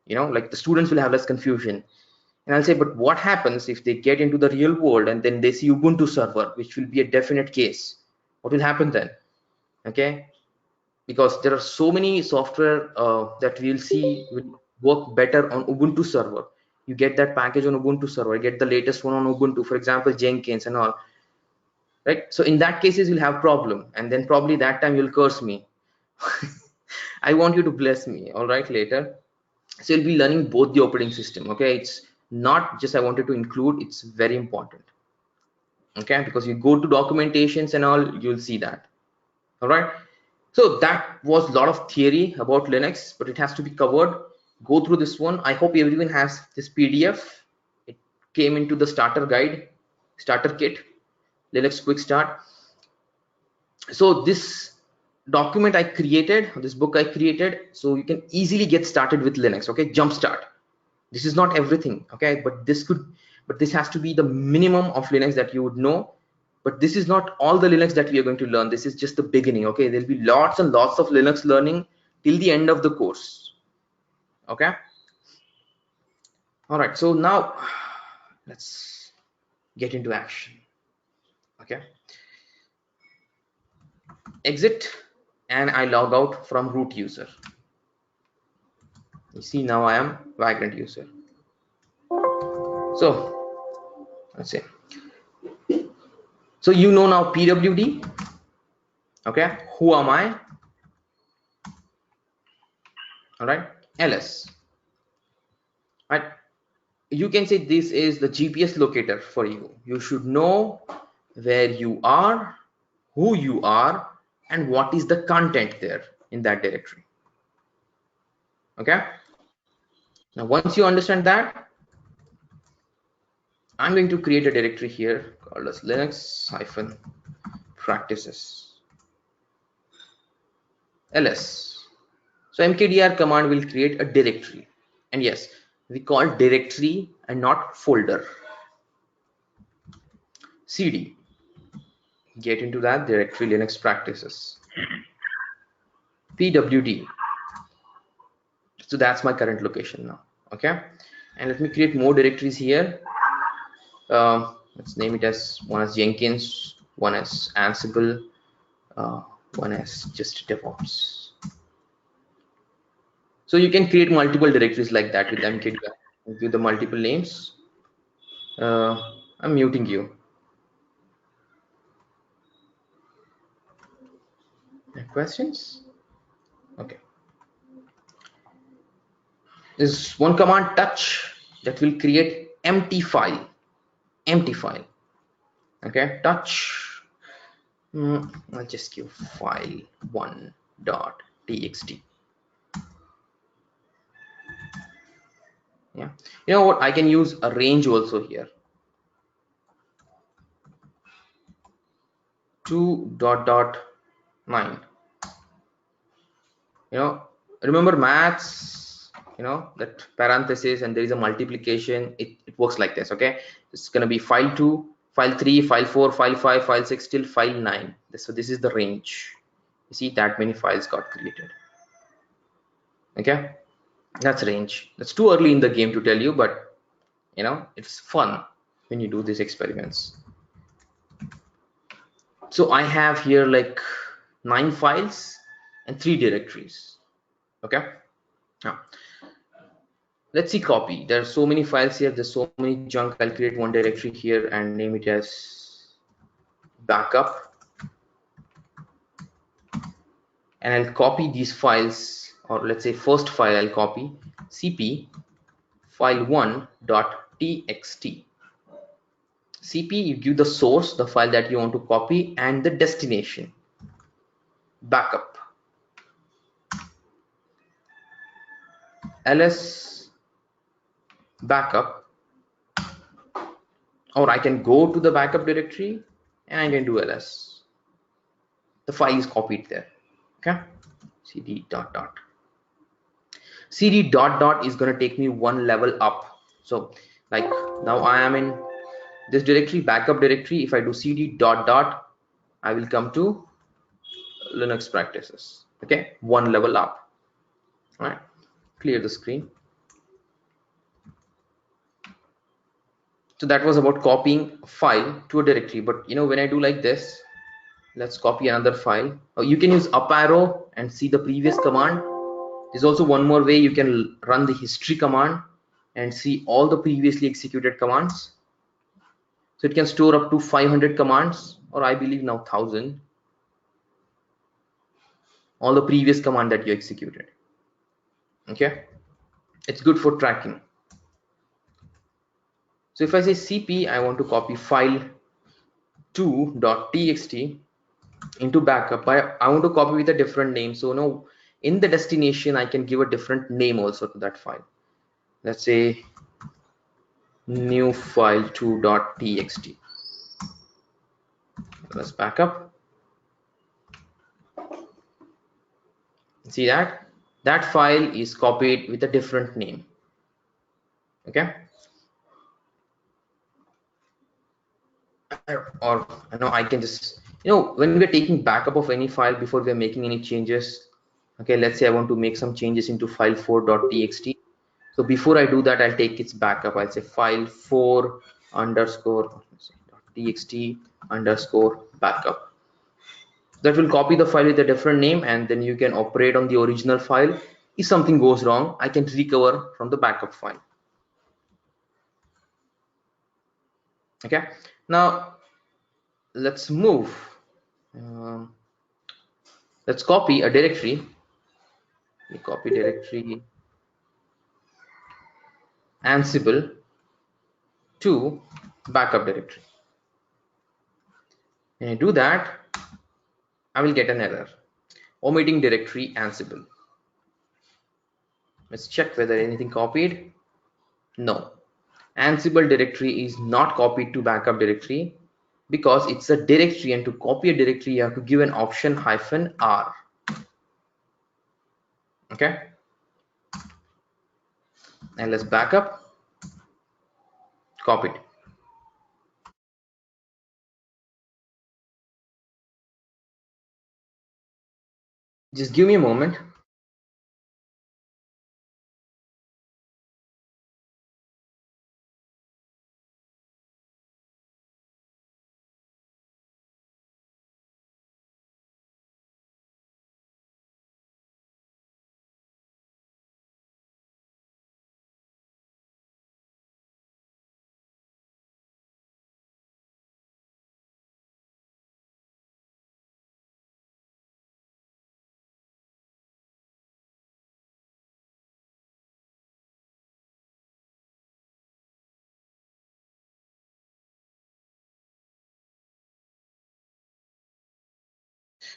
like the students will have less confusion. And I'll say, but what happens if they get into the real world and then they see Ubuntu server, which will be a definite case? What will happen then? Okay, because there are so many software that we'll see will work better on Ubuntu server. You get that package on Ubuntu server, get the latest one on Ubuntu, for example, Jenkins and all, right? So in that cases you'll have problem, and then probably that time you'll curse me. I want you to bless me, all right, later. So you'll be learning both the operating system. Okay, it's not just I wanted to include, it's very important. Okay, because you go to documentations and all, you'll see that. All right, so that was a lot of theory about Linux, but it has to be covered. Go through this one. I hope everyone has this PDF. It came into the starter guide, starter kit, Linux quick start. So this document I created, this book I created, so you can easily get started with Linux. Okay, jumpstart. This is not everything, okay, but this has to be the minimum of Linux that you would know. But this is not all the Linux that we are going to learn. This is just the beginning. Okay, there'll be lots and lots of Linux learning till the end of the course. Okay, all right, so now let's get into action. Okay, exit and I log out from root user. You see, now I am Vagrant user. So let's say, so you know now pwd. Okay, who am I? All right, ls. Right, you can say this is the GPS locator for you. You should know where you are, who you are, and what is the content there in that directory. Okay, now once you understand that, I'm going to create a directory here called as Linux-practices ls. So mkdir command will create a directory, and yes, we call directory and not folder. cd, get into that directory Linux practices. pwd, so that's my current location now. Okay, and let me create more directories here. Let's name it as one as Jenkins, one as Ansible, one as just DevOps. So you can create multiple directories like that with mkdir, with the multiple names. I'm muting you. Questions? Okay. There's one command touch that will create empty file. Empty file. Okay, touch. I'll just give file1.txt. Yeah, you know what, I can use a range also here. 2.9. You know, remember maths, you know, that parenthesis and there is a multiplication. It works like this. Okay, it's going to be file 2, file 3, file 4, file 5, file 6 till file 9. So this is the range. You see, that many files got created. Okay, that's range. That's too early in the game to tell you, but you know, it's fun when you do these experiments. So I have here like 9 files and 3 directories. Okay, now let's see copy. There are so many files here, there's so many junk. I'll create one directory here and name it as backup, and I'll copy these files, or let's say first file I'll copy cp file1.txt. cp, you give the source, the file that you want to copy, and the destination. Backup, ls backup, or I can go to the backup directory and I can do ls. The file is copied there. Okay, cd dot dot. cd dot dot is going to take me one level up. So like now I am in this directory, backup directory. If I do cd dot dot, I will come to Linux practices. Okay, one level up. All right, clear the screen. So that was about copying a file to a directory. But you know, when I do like this, let's copy another file. You can use up arrow and see the previous command. There's also one more way. You can run the history command and see all the previously executed commands. So it can store up to 500 commands, or I believe now 1000. all the previous command that you executed. Okay, it's good for tracking. So if I say cp, I want to copy file 2.txt into backup. I want to copy with a different name. So no, in the destination I can give a different name also to that file. Let's say new file 2.txt. Let's back up. See that file is copied with a different name. Okay, or I can just, when we're taking backup of any file before we're making any changes. Okay, let's say I want to make some changes into file 4.txt. So before I do that, I'll take its backup. I'll say file 4 underscore txt underscore backup. That will copy the file with a different name, and then you can operate on the original file. If something goes wrong, I can recover from the backup file. Okay, now let's move. Let's copy a directory. We copy directory Ansible to backup directory. When I do that, I will get an error. Omitting directory Ansible. Let's check whether anything copied. No. Ansible directory is not copied to backup directory because it's a directory, and to copy a directory you have to give an option -r. Okay, and let's back up. Copied. Just give me a moment.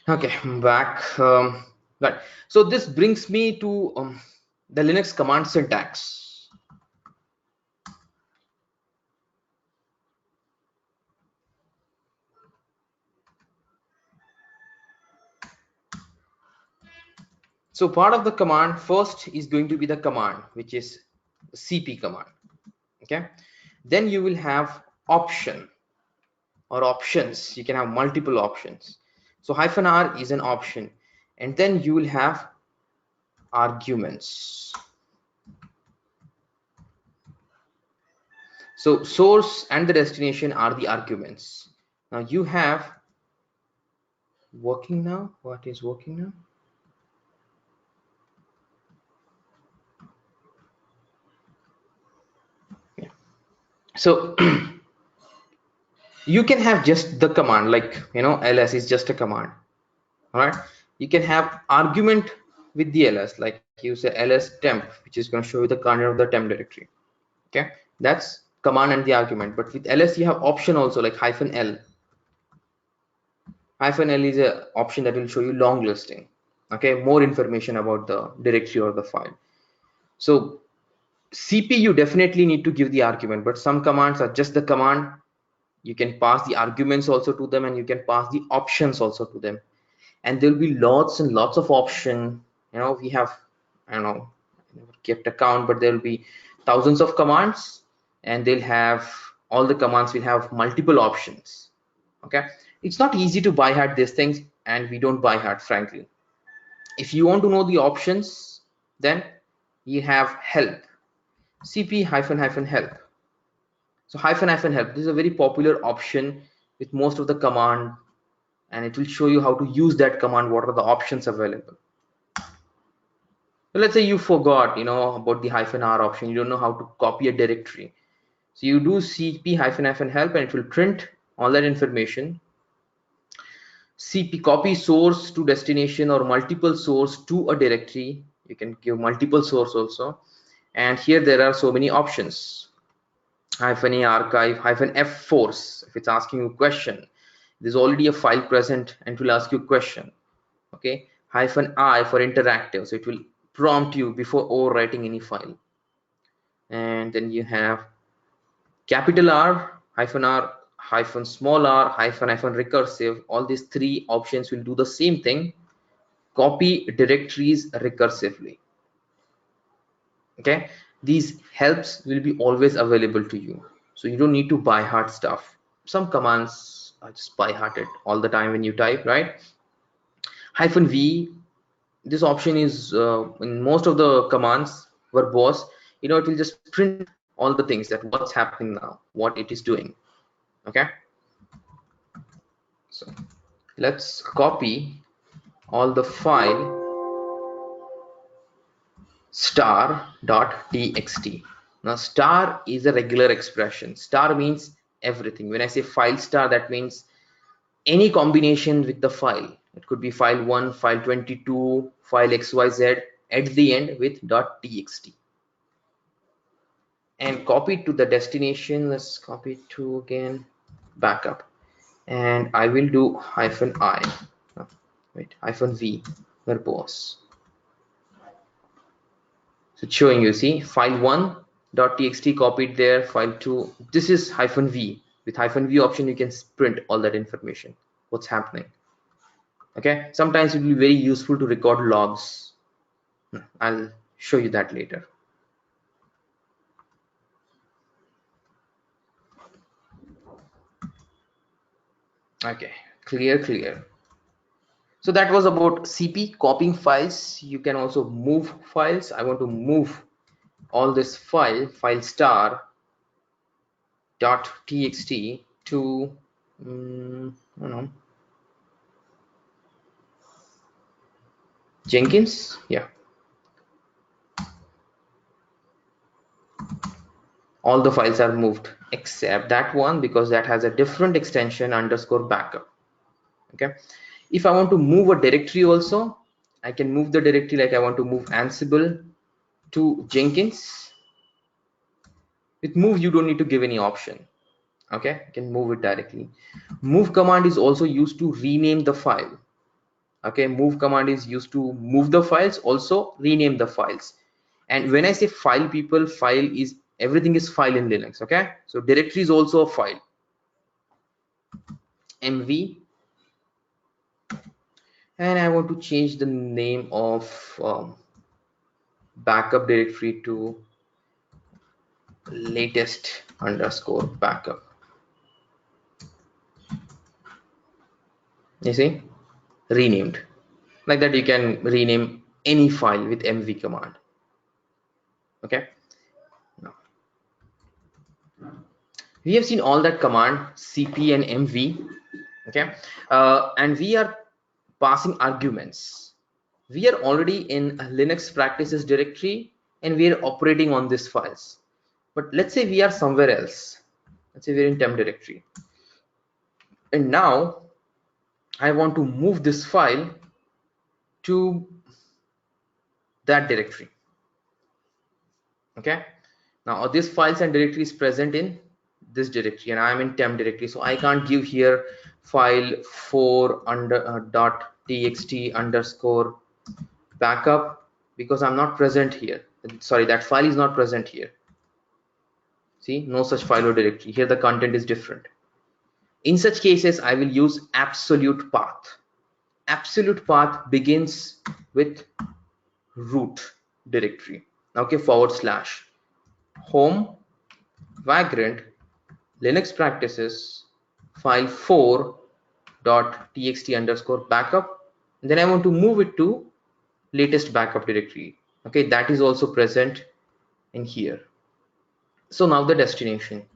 Okay, I'm back. Right. So this brings me to the Linux command syntax. So part of the command first is going to be the command, which is cp command. Okay, then you will have option or options. You can have multiple options. So -r is an option, and then you will have arguments. So source and the destination are the arguments. Now you have working now. What is working now? Yeah. So you can have just the command, like ls is just a command. All right, you can have argument with the ls, like you say ls temp, which is going to show you the content of the temp directory. Okay, that's command and the argument. But with ls you have option also, like -l. -l is a option that will show you long listing. Okay, more information about the directory or the file. So cp you definitely need to give the argument, but some commands are just the command. You can pass the arguments also to them, and you can pass the options also to them, and there'll be lots and lots of option. We have, I don't know, I never kept account, but there'll be thousands of commands, and they'll have, all the commands will have multiple options. Okay, it's not easy to by heart these things, and we don't by heart, frankly. If you want to know the options, then you have help, cp -help. So -help, this is a very popular option with most of the command, and it will show you how to use that command, what are the options available. So let's say you forgot about the -r option, you don't know how to copy a directory. So you do cp -help, and it will print all that information. CP, copy source to destination or multiple source to a directory. You can give multiple source also. And here there are so many options. -a archive, -f force if it's asking you a question. There's already a file present and it will ask you a question. Okay, -I for interactive, so it will prompt you before overwriting any file. And then you have capital R, small r, hyphen recursive. All these three options will do the same thing. Copy directories recursively. Okay, these helps will be always available to you, so you don't need to by heart stuff. Some commands are just by hearted all the time when you type, right? -v, this option is in most of the commands verbose. It will just print all the things that what's happening now, what it is doing. Okay, so let's copy all the file star.txt. Now star is a regular expression. Star means everything. When I say file star, that means any combination with the file. It could be file 1, file 22, file xyz at the end with .txt. And copy it to the destination. Let's copy it to again backup. And I will do -I, -v verbose. So it's showing you, see, file 1.txt copied there, file 2, this is -v. With -v option you can print all that information, what's happening. Okay, sometimes it will be very useful to record logs. I'll show you that later. Okay, clear. So that was about CP, copying files. You can also move files. I want to move all this file star.txt to I don't know, Jenkins. Yeah, all the files are moved except that one, because that has a different extension _backup. Okay, if I want to move a directory also, I can move the directory. Like I want to move Ansible to Jenkins. With move you don't need to give any option. Okay, you can move it directly. Move command is also used to rename the file. Okay, move command is used to move the files, also rename the files. And when I say file, people, file is everything is file in Linux. Okay, so directory is also a file. MV, and I want to change the name of backup directory to latest_backup. You see, renamed. Like that you can rename any file with MV command. Okay, now we have seen all that command CP and MV. Okay, and we are passing arguments. We are already in a Linux practices directory and we are operating on these files. But let's say we are somewhere else. Let's say we're in temp directory, and now I want to move this file to that directory. Okay, now this files and directory is present in this directory and I'm in temp directory, so I can't give here file 4 .txt_backup because I'm not present here. Sorry, that file is not present here. See, no such file or directory. Here the content is different. In such cases I will use absolute path. Absolute path begins with root directory. Okay, / home vagrant Linux practices file 4.txt_backup, and then I want to move it to latest backup directory. Okay, that is also present in here. So now the destination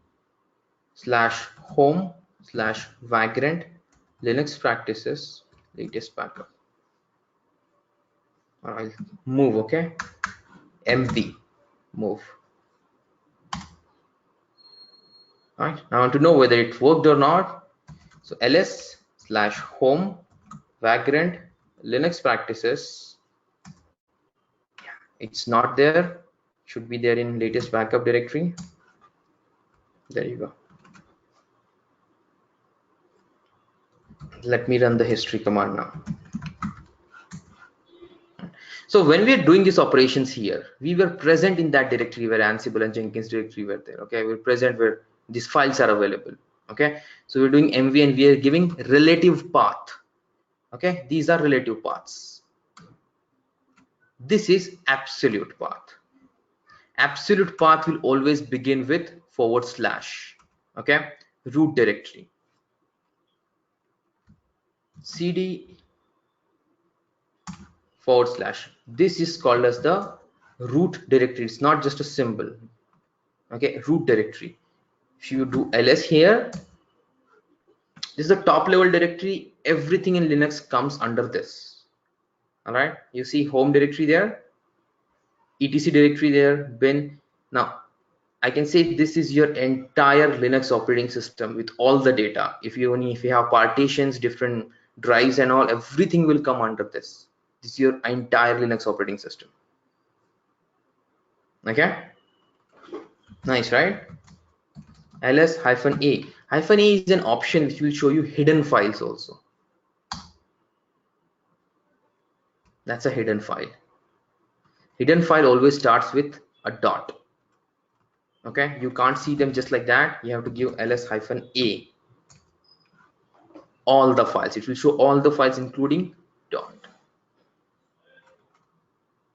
/home /vagrant Linux practices latest backup. I'll move. Okay, MV move. All right, I want to know whether it worked or not. So ls/home Vagrant Linux practices. It's not there. Should be there in latest backup directory. There you go. Let me run the history command now. So when we are doing these operations here, we were present in that directory where Ansible and Jenkins directory were there. Okay, we're present where these files are available. Okay, so we're doing MV and we are giving relative path. Okay, these are relative paths. This is absolute path. Absolute path will always begin with /. Okay, root directory. CD /. This is called as the root directory. It's not just a symbol. Okay, root directory. If you do ls here, this is the top level directory. Everything in Linux comes under this. All right, you see home directory there, etc directory there, bin. Now I can say this is your entire Linux operating system with all the data. If you have partitions, different drives and all, everything will come under this. This is your entire Linux operating system. Okay, nice, right? ls-a. -a is an option which will show you hidden files also. That's a hidden file. Hidden file always starts with a dot. Okay, you can't see them just like that. You have to give ls-a. All the files. It will show all the files including dot.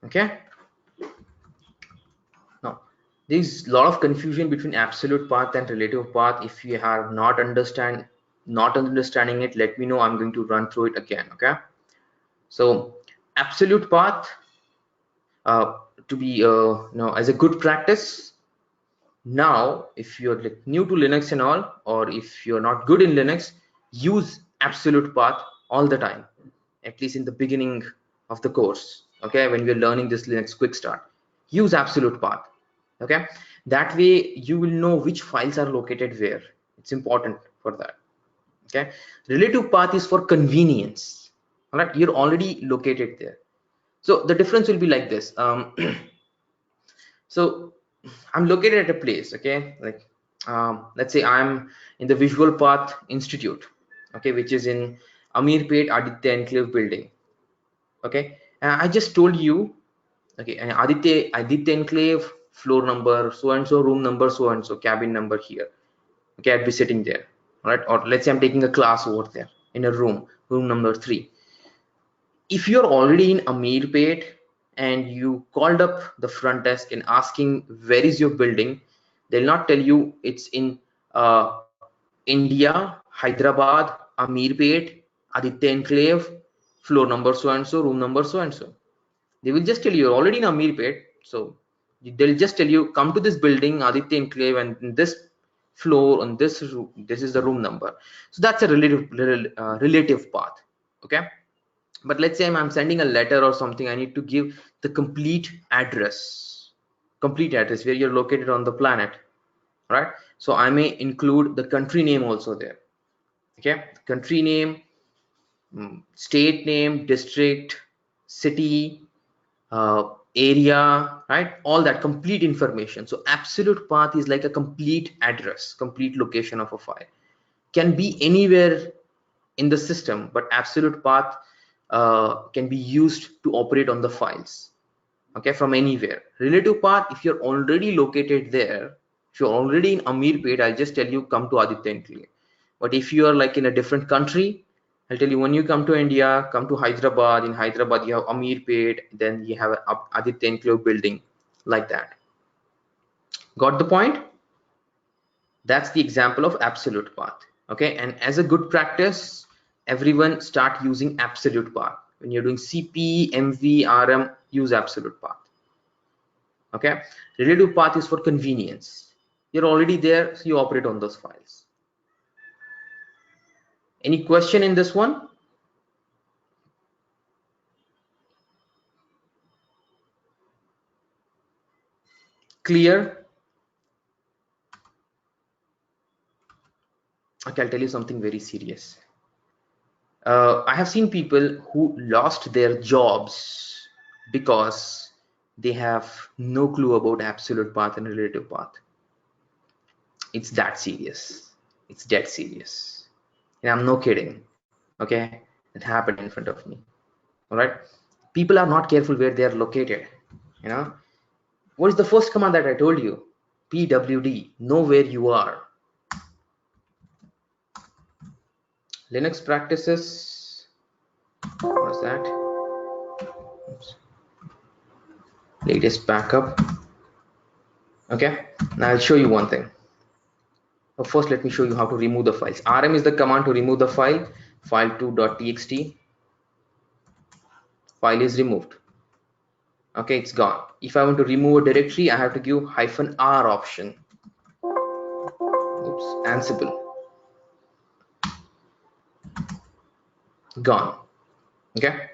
Okay. Now, there's a lot of confusion between absolute path and relative path. If you are not understanding it, let me know. I'm going to run through it again. Okay. So, absolute path, to be as a good practice. Now, if you're like new to Linux and all, or if you're not good in Linux, use absolute path all the time, at least in the beginning of the course. Okay, when we're learning this Linux quick start, use absolute path. Okay, that way you will know which files are located where. It's important for that. Okay, relative path is for convenience. All right, you're already located there. So the difference will be like this. So I'm located at a place. Okay, like let's say I'm in the Visual Path Institute. Okay, which is in Amirpet Aditya Enclave building. Okay, I just told you. Okay, and Aditya Enclave, floor number so and so, room number so and so, cabin number here. Okay, I'd be sitting there. All right, or let's say I'm taking a class over there in a room number 3. If you're already in Amirpet and you called up the front desk and asking where is your building, they'll not tell you it's in India, Hyderabad, Amirpet, Aditya Enclave, floor number so and so, room number so and so. They will just tell you you're already in Amirpet, so they'll just tell you come to this building, Aditya Enclave, and in this floor on this room, this is the room number. So that's a relative path. Okay, but let's say I'm sending a letter or something, I need to give the complete address where you're located on the planet, right? So I may include the country name also there. Okay, country name, state name, district, city, area, right? All that complete information. So absolute path is like a complete address, complete location of a file. Can be anywhere in the system, but absolute path can be used to operate on the files. Okay, from anywhere. Relative path, if you're already located there, if you're already in Amirpet, I'll just tell you come to Aditya Enclave. But if you are like in a different country, I'll tell you when you come to India, come to Hyderabad. In Hyderabad, you have Amirpet, then you have an Aditya Enclave building, like that. Got the point? That's the example of absolute path. Okay, and as a good practice, everyone start using absolute path. When you're doing CP, MV, RM, use absolute path. Okay, relative path is for convenience. You're already there, so you operate on those files. Any question in this one? Clear? Okay, I'll tell you something very serious. I have seen people who lost their jobs because they have no clue about absolute path and relative path. It's that serious. It's dead serious. And I'm no kidding. Okay, it happened in front of me. All right, people are not careful where they are located. You know, what is the first command that I told you? pwd, know where you are. Linux practices, what is that? Oops. Latest backup. Okay, now I'll show you one thing. But first let me show you how to remove the files. Rm is the command to remove the file. File2.txt, file is removed. Okay, it's gone. If I want to remove a directory, I have to give -r option. Oops, Ansible, gone. Okay,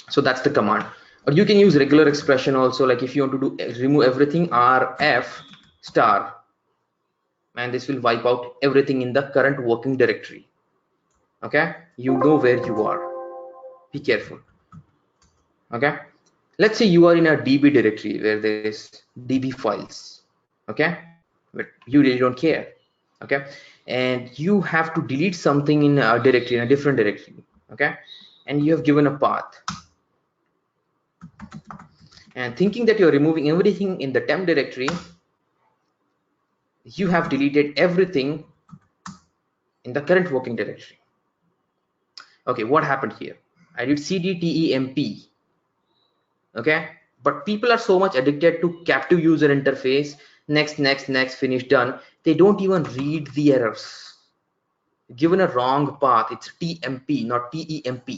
so that's the command. Or you can use regular expression also, like if you want to do remove everything, rf star, and this will wipe out everything in the current working directory. Okay, you know where you are, be careful. Okay, let's say you are in a db directory where there is db files. Okay, but you really don't care. Okay, and you have to delete something in a directory, in a different directory. Okay, and you have given a path, and thinking that you're removing everything in the temp directory, you have deleted everything in the current working directory. Okay, what happened here? I did cdtemp. Okay, but people are so much addicted to captive user interface, next next next, finish, done. They don't even read the errors. Given a wrong path, it's tmp, not temp.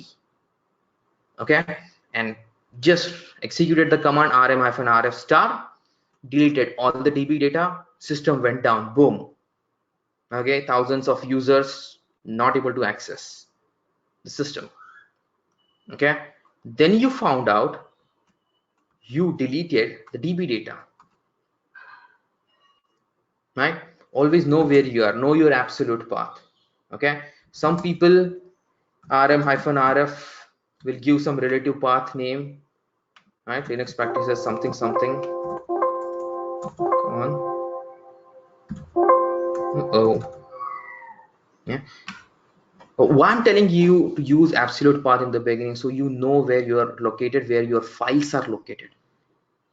Okay, and just executed the command rm-rf star, deleted all the db data, system went down, boom. Okay, thousands of users not able to access the system. Okay, then you found out you deleted the db data. Right, always know where you are, know your absolute path. Okay, some people rm-rf will give some relative path name, right? Linux practices something something. Come on. Oh, yeah. Why I'm telling you to use absolute path in the beginning, so you know where you are located, where your files are located.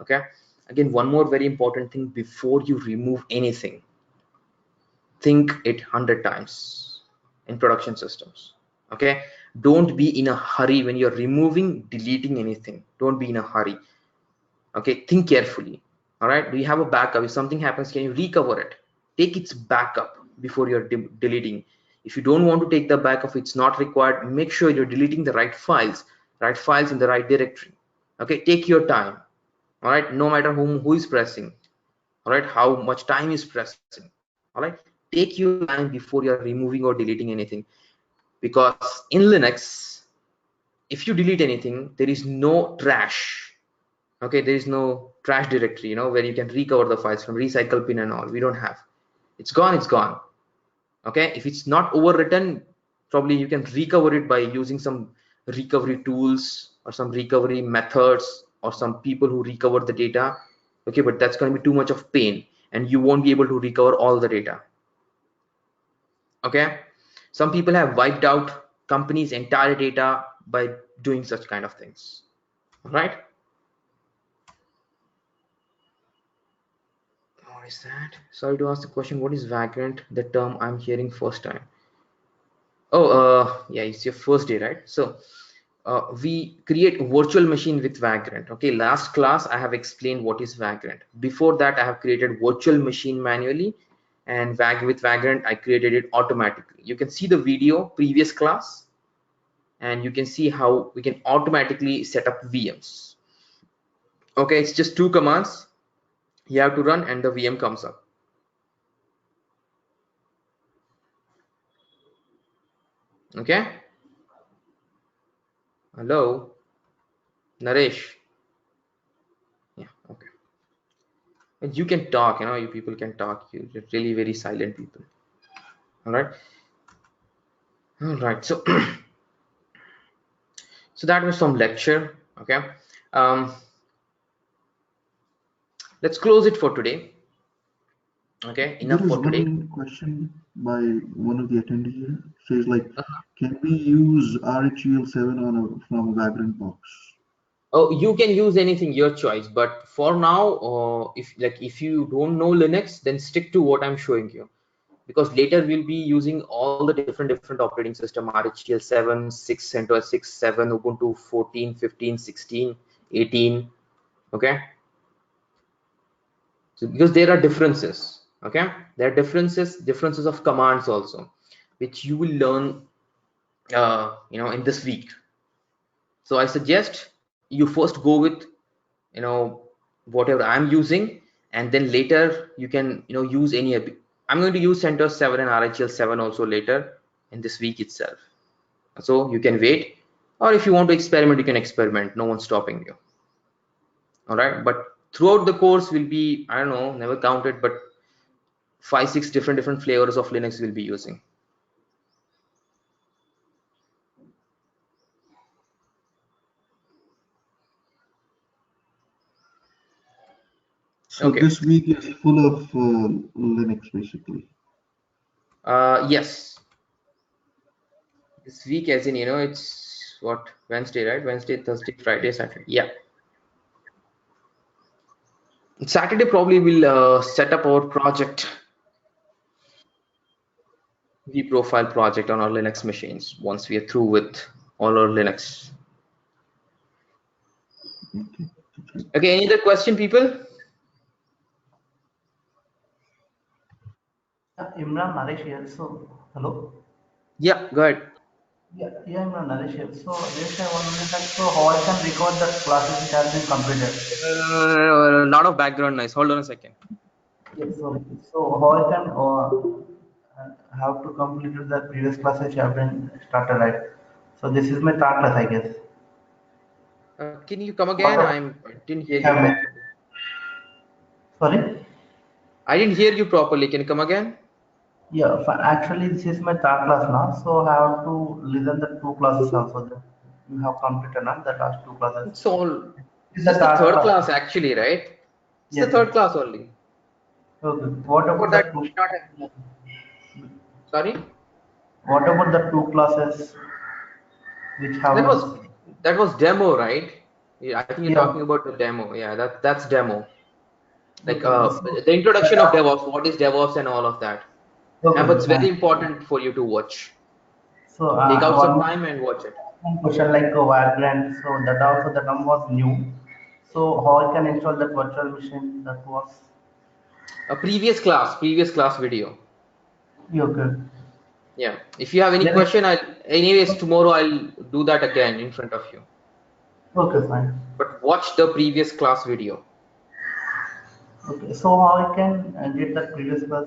Okay, again, one more very important thing before you remove anything, think it 100 times in production systems. Okay, don't be in a hurry when you're removing, deleting anything. Don't be in a hurry. Okay, think carefully. All right, do you have a backup? If something happens, can you recover it? Take its backup before you're deleting. If you don't want to take the backup, it's not required. Make sure you're deleting the right files in the right directory. Okay, take your time. All right, no matter who is pressing, all right, how much time is pressing. All right, take your time before you're removing or deleting anything, because in Linux, if you delete anything, there is no trash. Okay, there is no trash directory, where you can recover the files from recycle bin and all. We don't have. It's gone, it's gone. Okay, if it's not overwritten, probably you can recover it by using some recovery tools or some recovery methods or some people who recover the data. Okay, but that's going to be too much of pain and you won't be able to recover all the data. Okay, some people have wiped out companies' entire data by doing such kind of things. All right, what is that? Sorry to ask the question, what is Vagrant? The term I'm hearing first time. Oh, yeah, it's your first day, right? So we create a virtual machine with Vagrant. Okay, last class I have explained what is Vagrant. Before that I have created virtual machine manually, and with Vagrant I created it automatically. You can see the video previous class and you can see how we can automatically set up VMs. Okay, it's just 2 commands you have to run and the VM comes up. Okay, hello Naresh. Yeah, okay, and you can talk, you people can talk. You're really very silent people. All right, so So that was some lecture. Okay, let's close it for today. Okay, There enough is for today. one question by one of the attendees here. Says like, can we use RHEL7 on from a Vagrant box? Oh, you can use anything, your choice. But for now, if you don't know Linux, then stick to what I'm showing you, because later we'll be using all the different operating system: RHEL 7, 6, CentOS 6, 7, Ubuntu 14, 15, 16, 18. Okay, so because there are differences. Okay, there are differences of commands also, which you will learn in this week. So I suggest you first go with whatever I'm using, and then later you can use any. I'm going to use CentOS 7 and RHEL 7 also later in this week itself. So you can wait, or if you want to experiment, you can experiment. No one's stopping you. All right, but throughout the course will be, I don't know, never counted, but 5-6 different flavors of Linux we'll be using. So Okay. this week is full of Linux basically. Yes. This week, as in, it's what, Wednesday, right? Wednesday, Thursday, Friday, Saturday. Yeah. Saturday probably we'll set up our project, vProfile project on our Linux machines once we are through with all our Linux. Okay. Okay, any other question, people? Imran Naresh here. So, hello. Yeah, go ahead. Yeah, Imran Naresh here. So, just I want to understand. So, how I can record the classes which has been completed? A lot of background noise. Hold on a second. Yes, sorry. So, how I can have to complete the previous classes which have been started, right? So, this is my third class, I guess. Can you come again? What I didn't hear you have properly. Sorry. I didn't hear you properly. Can you come again? Yeah, actually, this is my third class now. So, I have to listen the two classes also. That you have completed now the last two classes. It's all. This is It's the just the third third class. class actually, right? It's the Yes, third yes. class only. Okay. What Before about the that, we two? did not have. Sorry. What about the two classes which That have was that was demo, right? Yeah, I think you're yeah talking about the demo. Yeah, that's demo. Like okay so the introduction of that DevOps, what is DevOps and all of that. Yeah, but okay it's very fine. important for you to watch. So Take out some one time and watch it. question like a Vagrant, so that also the term was new. So how I can install that virtual machine that was A previous class video. yeah, okay. Yeah. If you have any Then question, anyways tomorrow I'll do that again in front of you. okay fine. But watch the previous class video. Okay, so how I can get that previous class?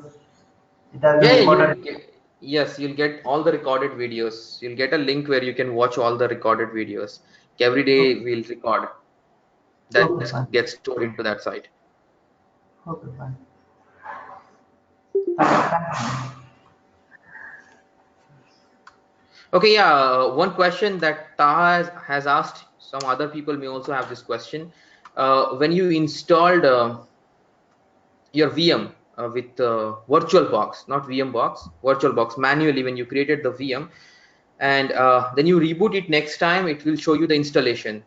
It has been Yeah, recorded. yes, you'll get all the recorded videos. You'll get a link where you can watch all the recorded videos. Every day Okay, we'll record. okay That fine. gets stored into that site. Okay fine. Okay. Thanks. Okay, yeah. One question that Taha has asked, some other people may also have this question. When you installed your VM with VirtualBox, not VMbox, VirtualBox manually, when you created the VM, and then you reboot it next time, it will show you the installation.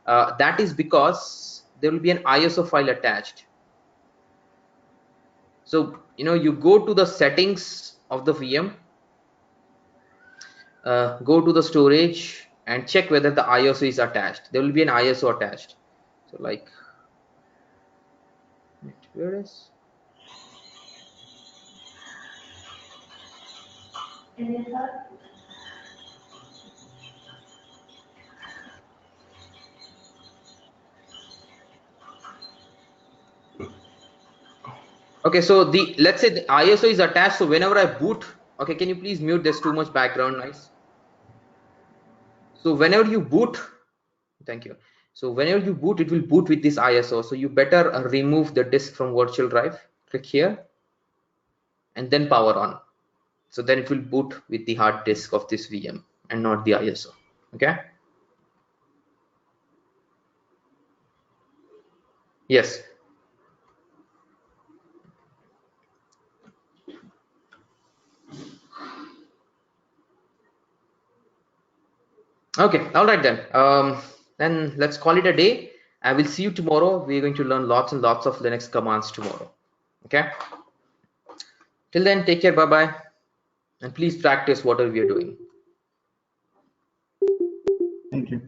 That is because there will be an ISO file attached. So you go to the settings of the VM, go to the storage and check whether the ISO is attached. There will be an ISO attached. So like, where is? Okay, so let's say the ISO is attached. So whenever I boot, okay, can you please mute? There's too much background noise. So whenever you boot, thank you. So whenever you boot, it will boot with this ISO. So you better remove the disk from virtual drive. Click here and then power on. So then it will boot with the hard disk of this VM and not the ISO. Okay. Yes. Okay, all right then. Then let's call it a day. I will see you tomorrow. We're going to learn lots and lots of Linux commands tomorrow. Okay. Till then, take care. Bye bye. And please practice whatever we are doing. Thank you.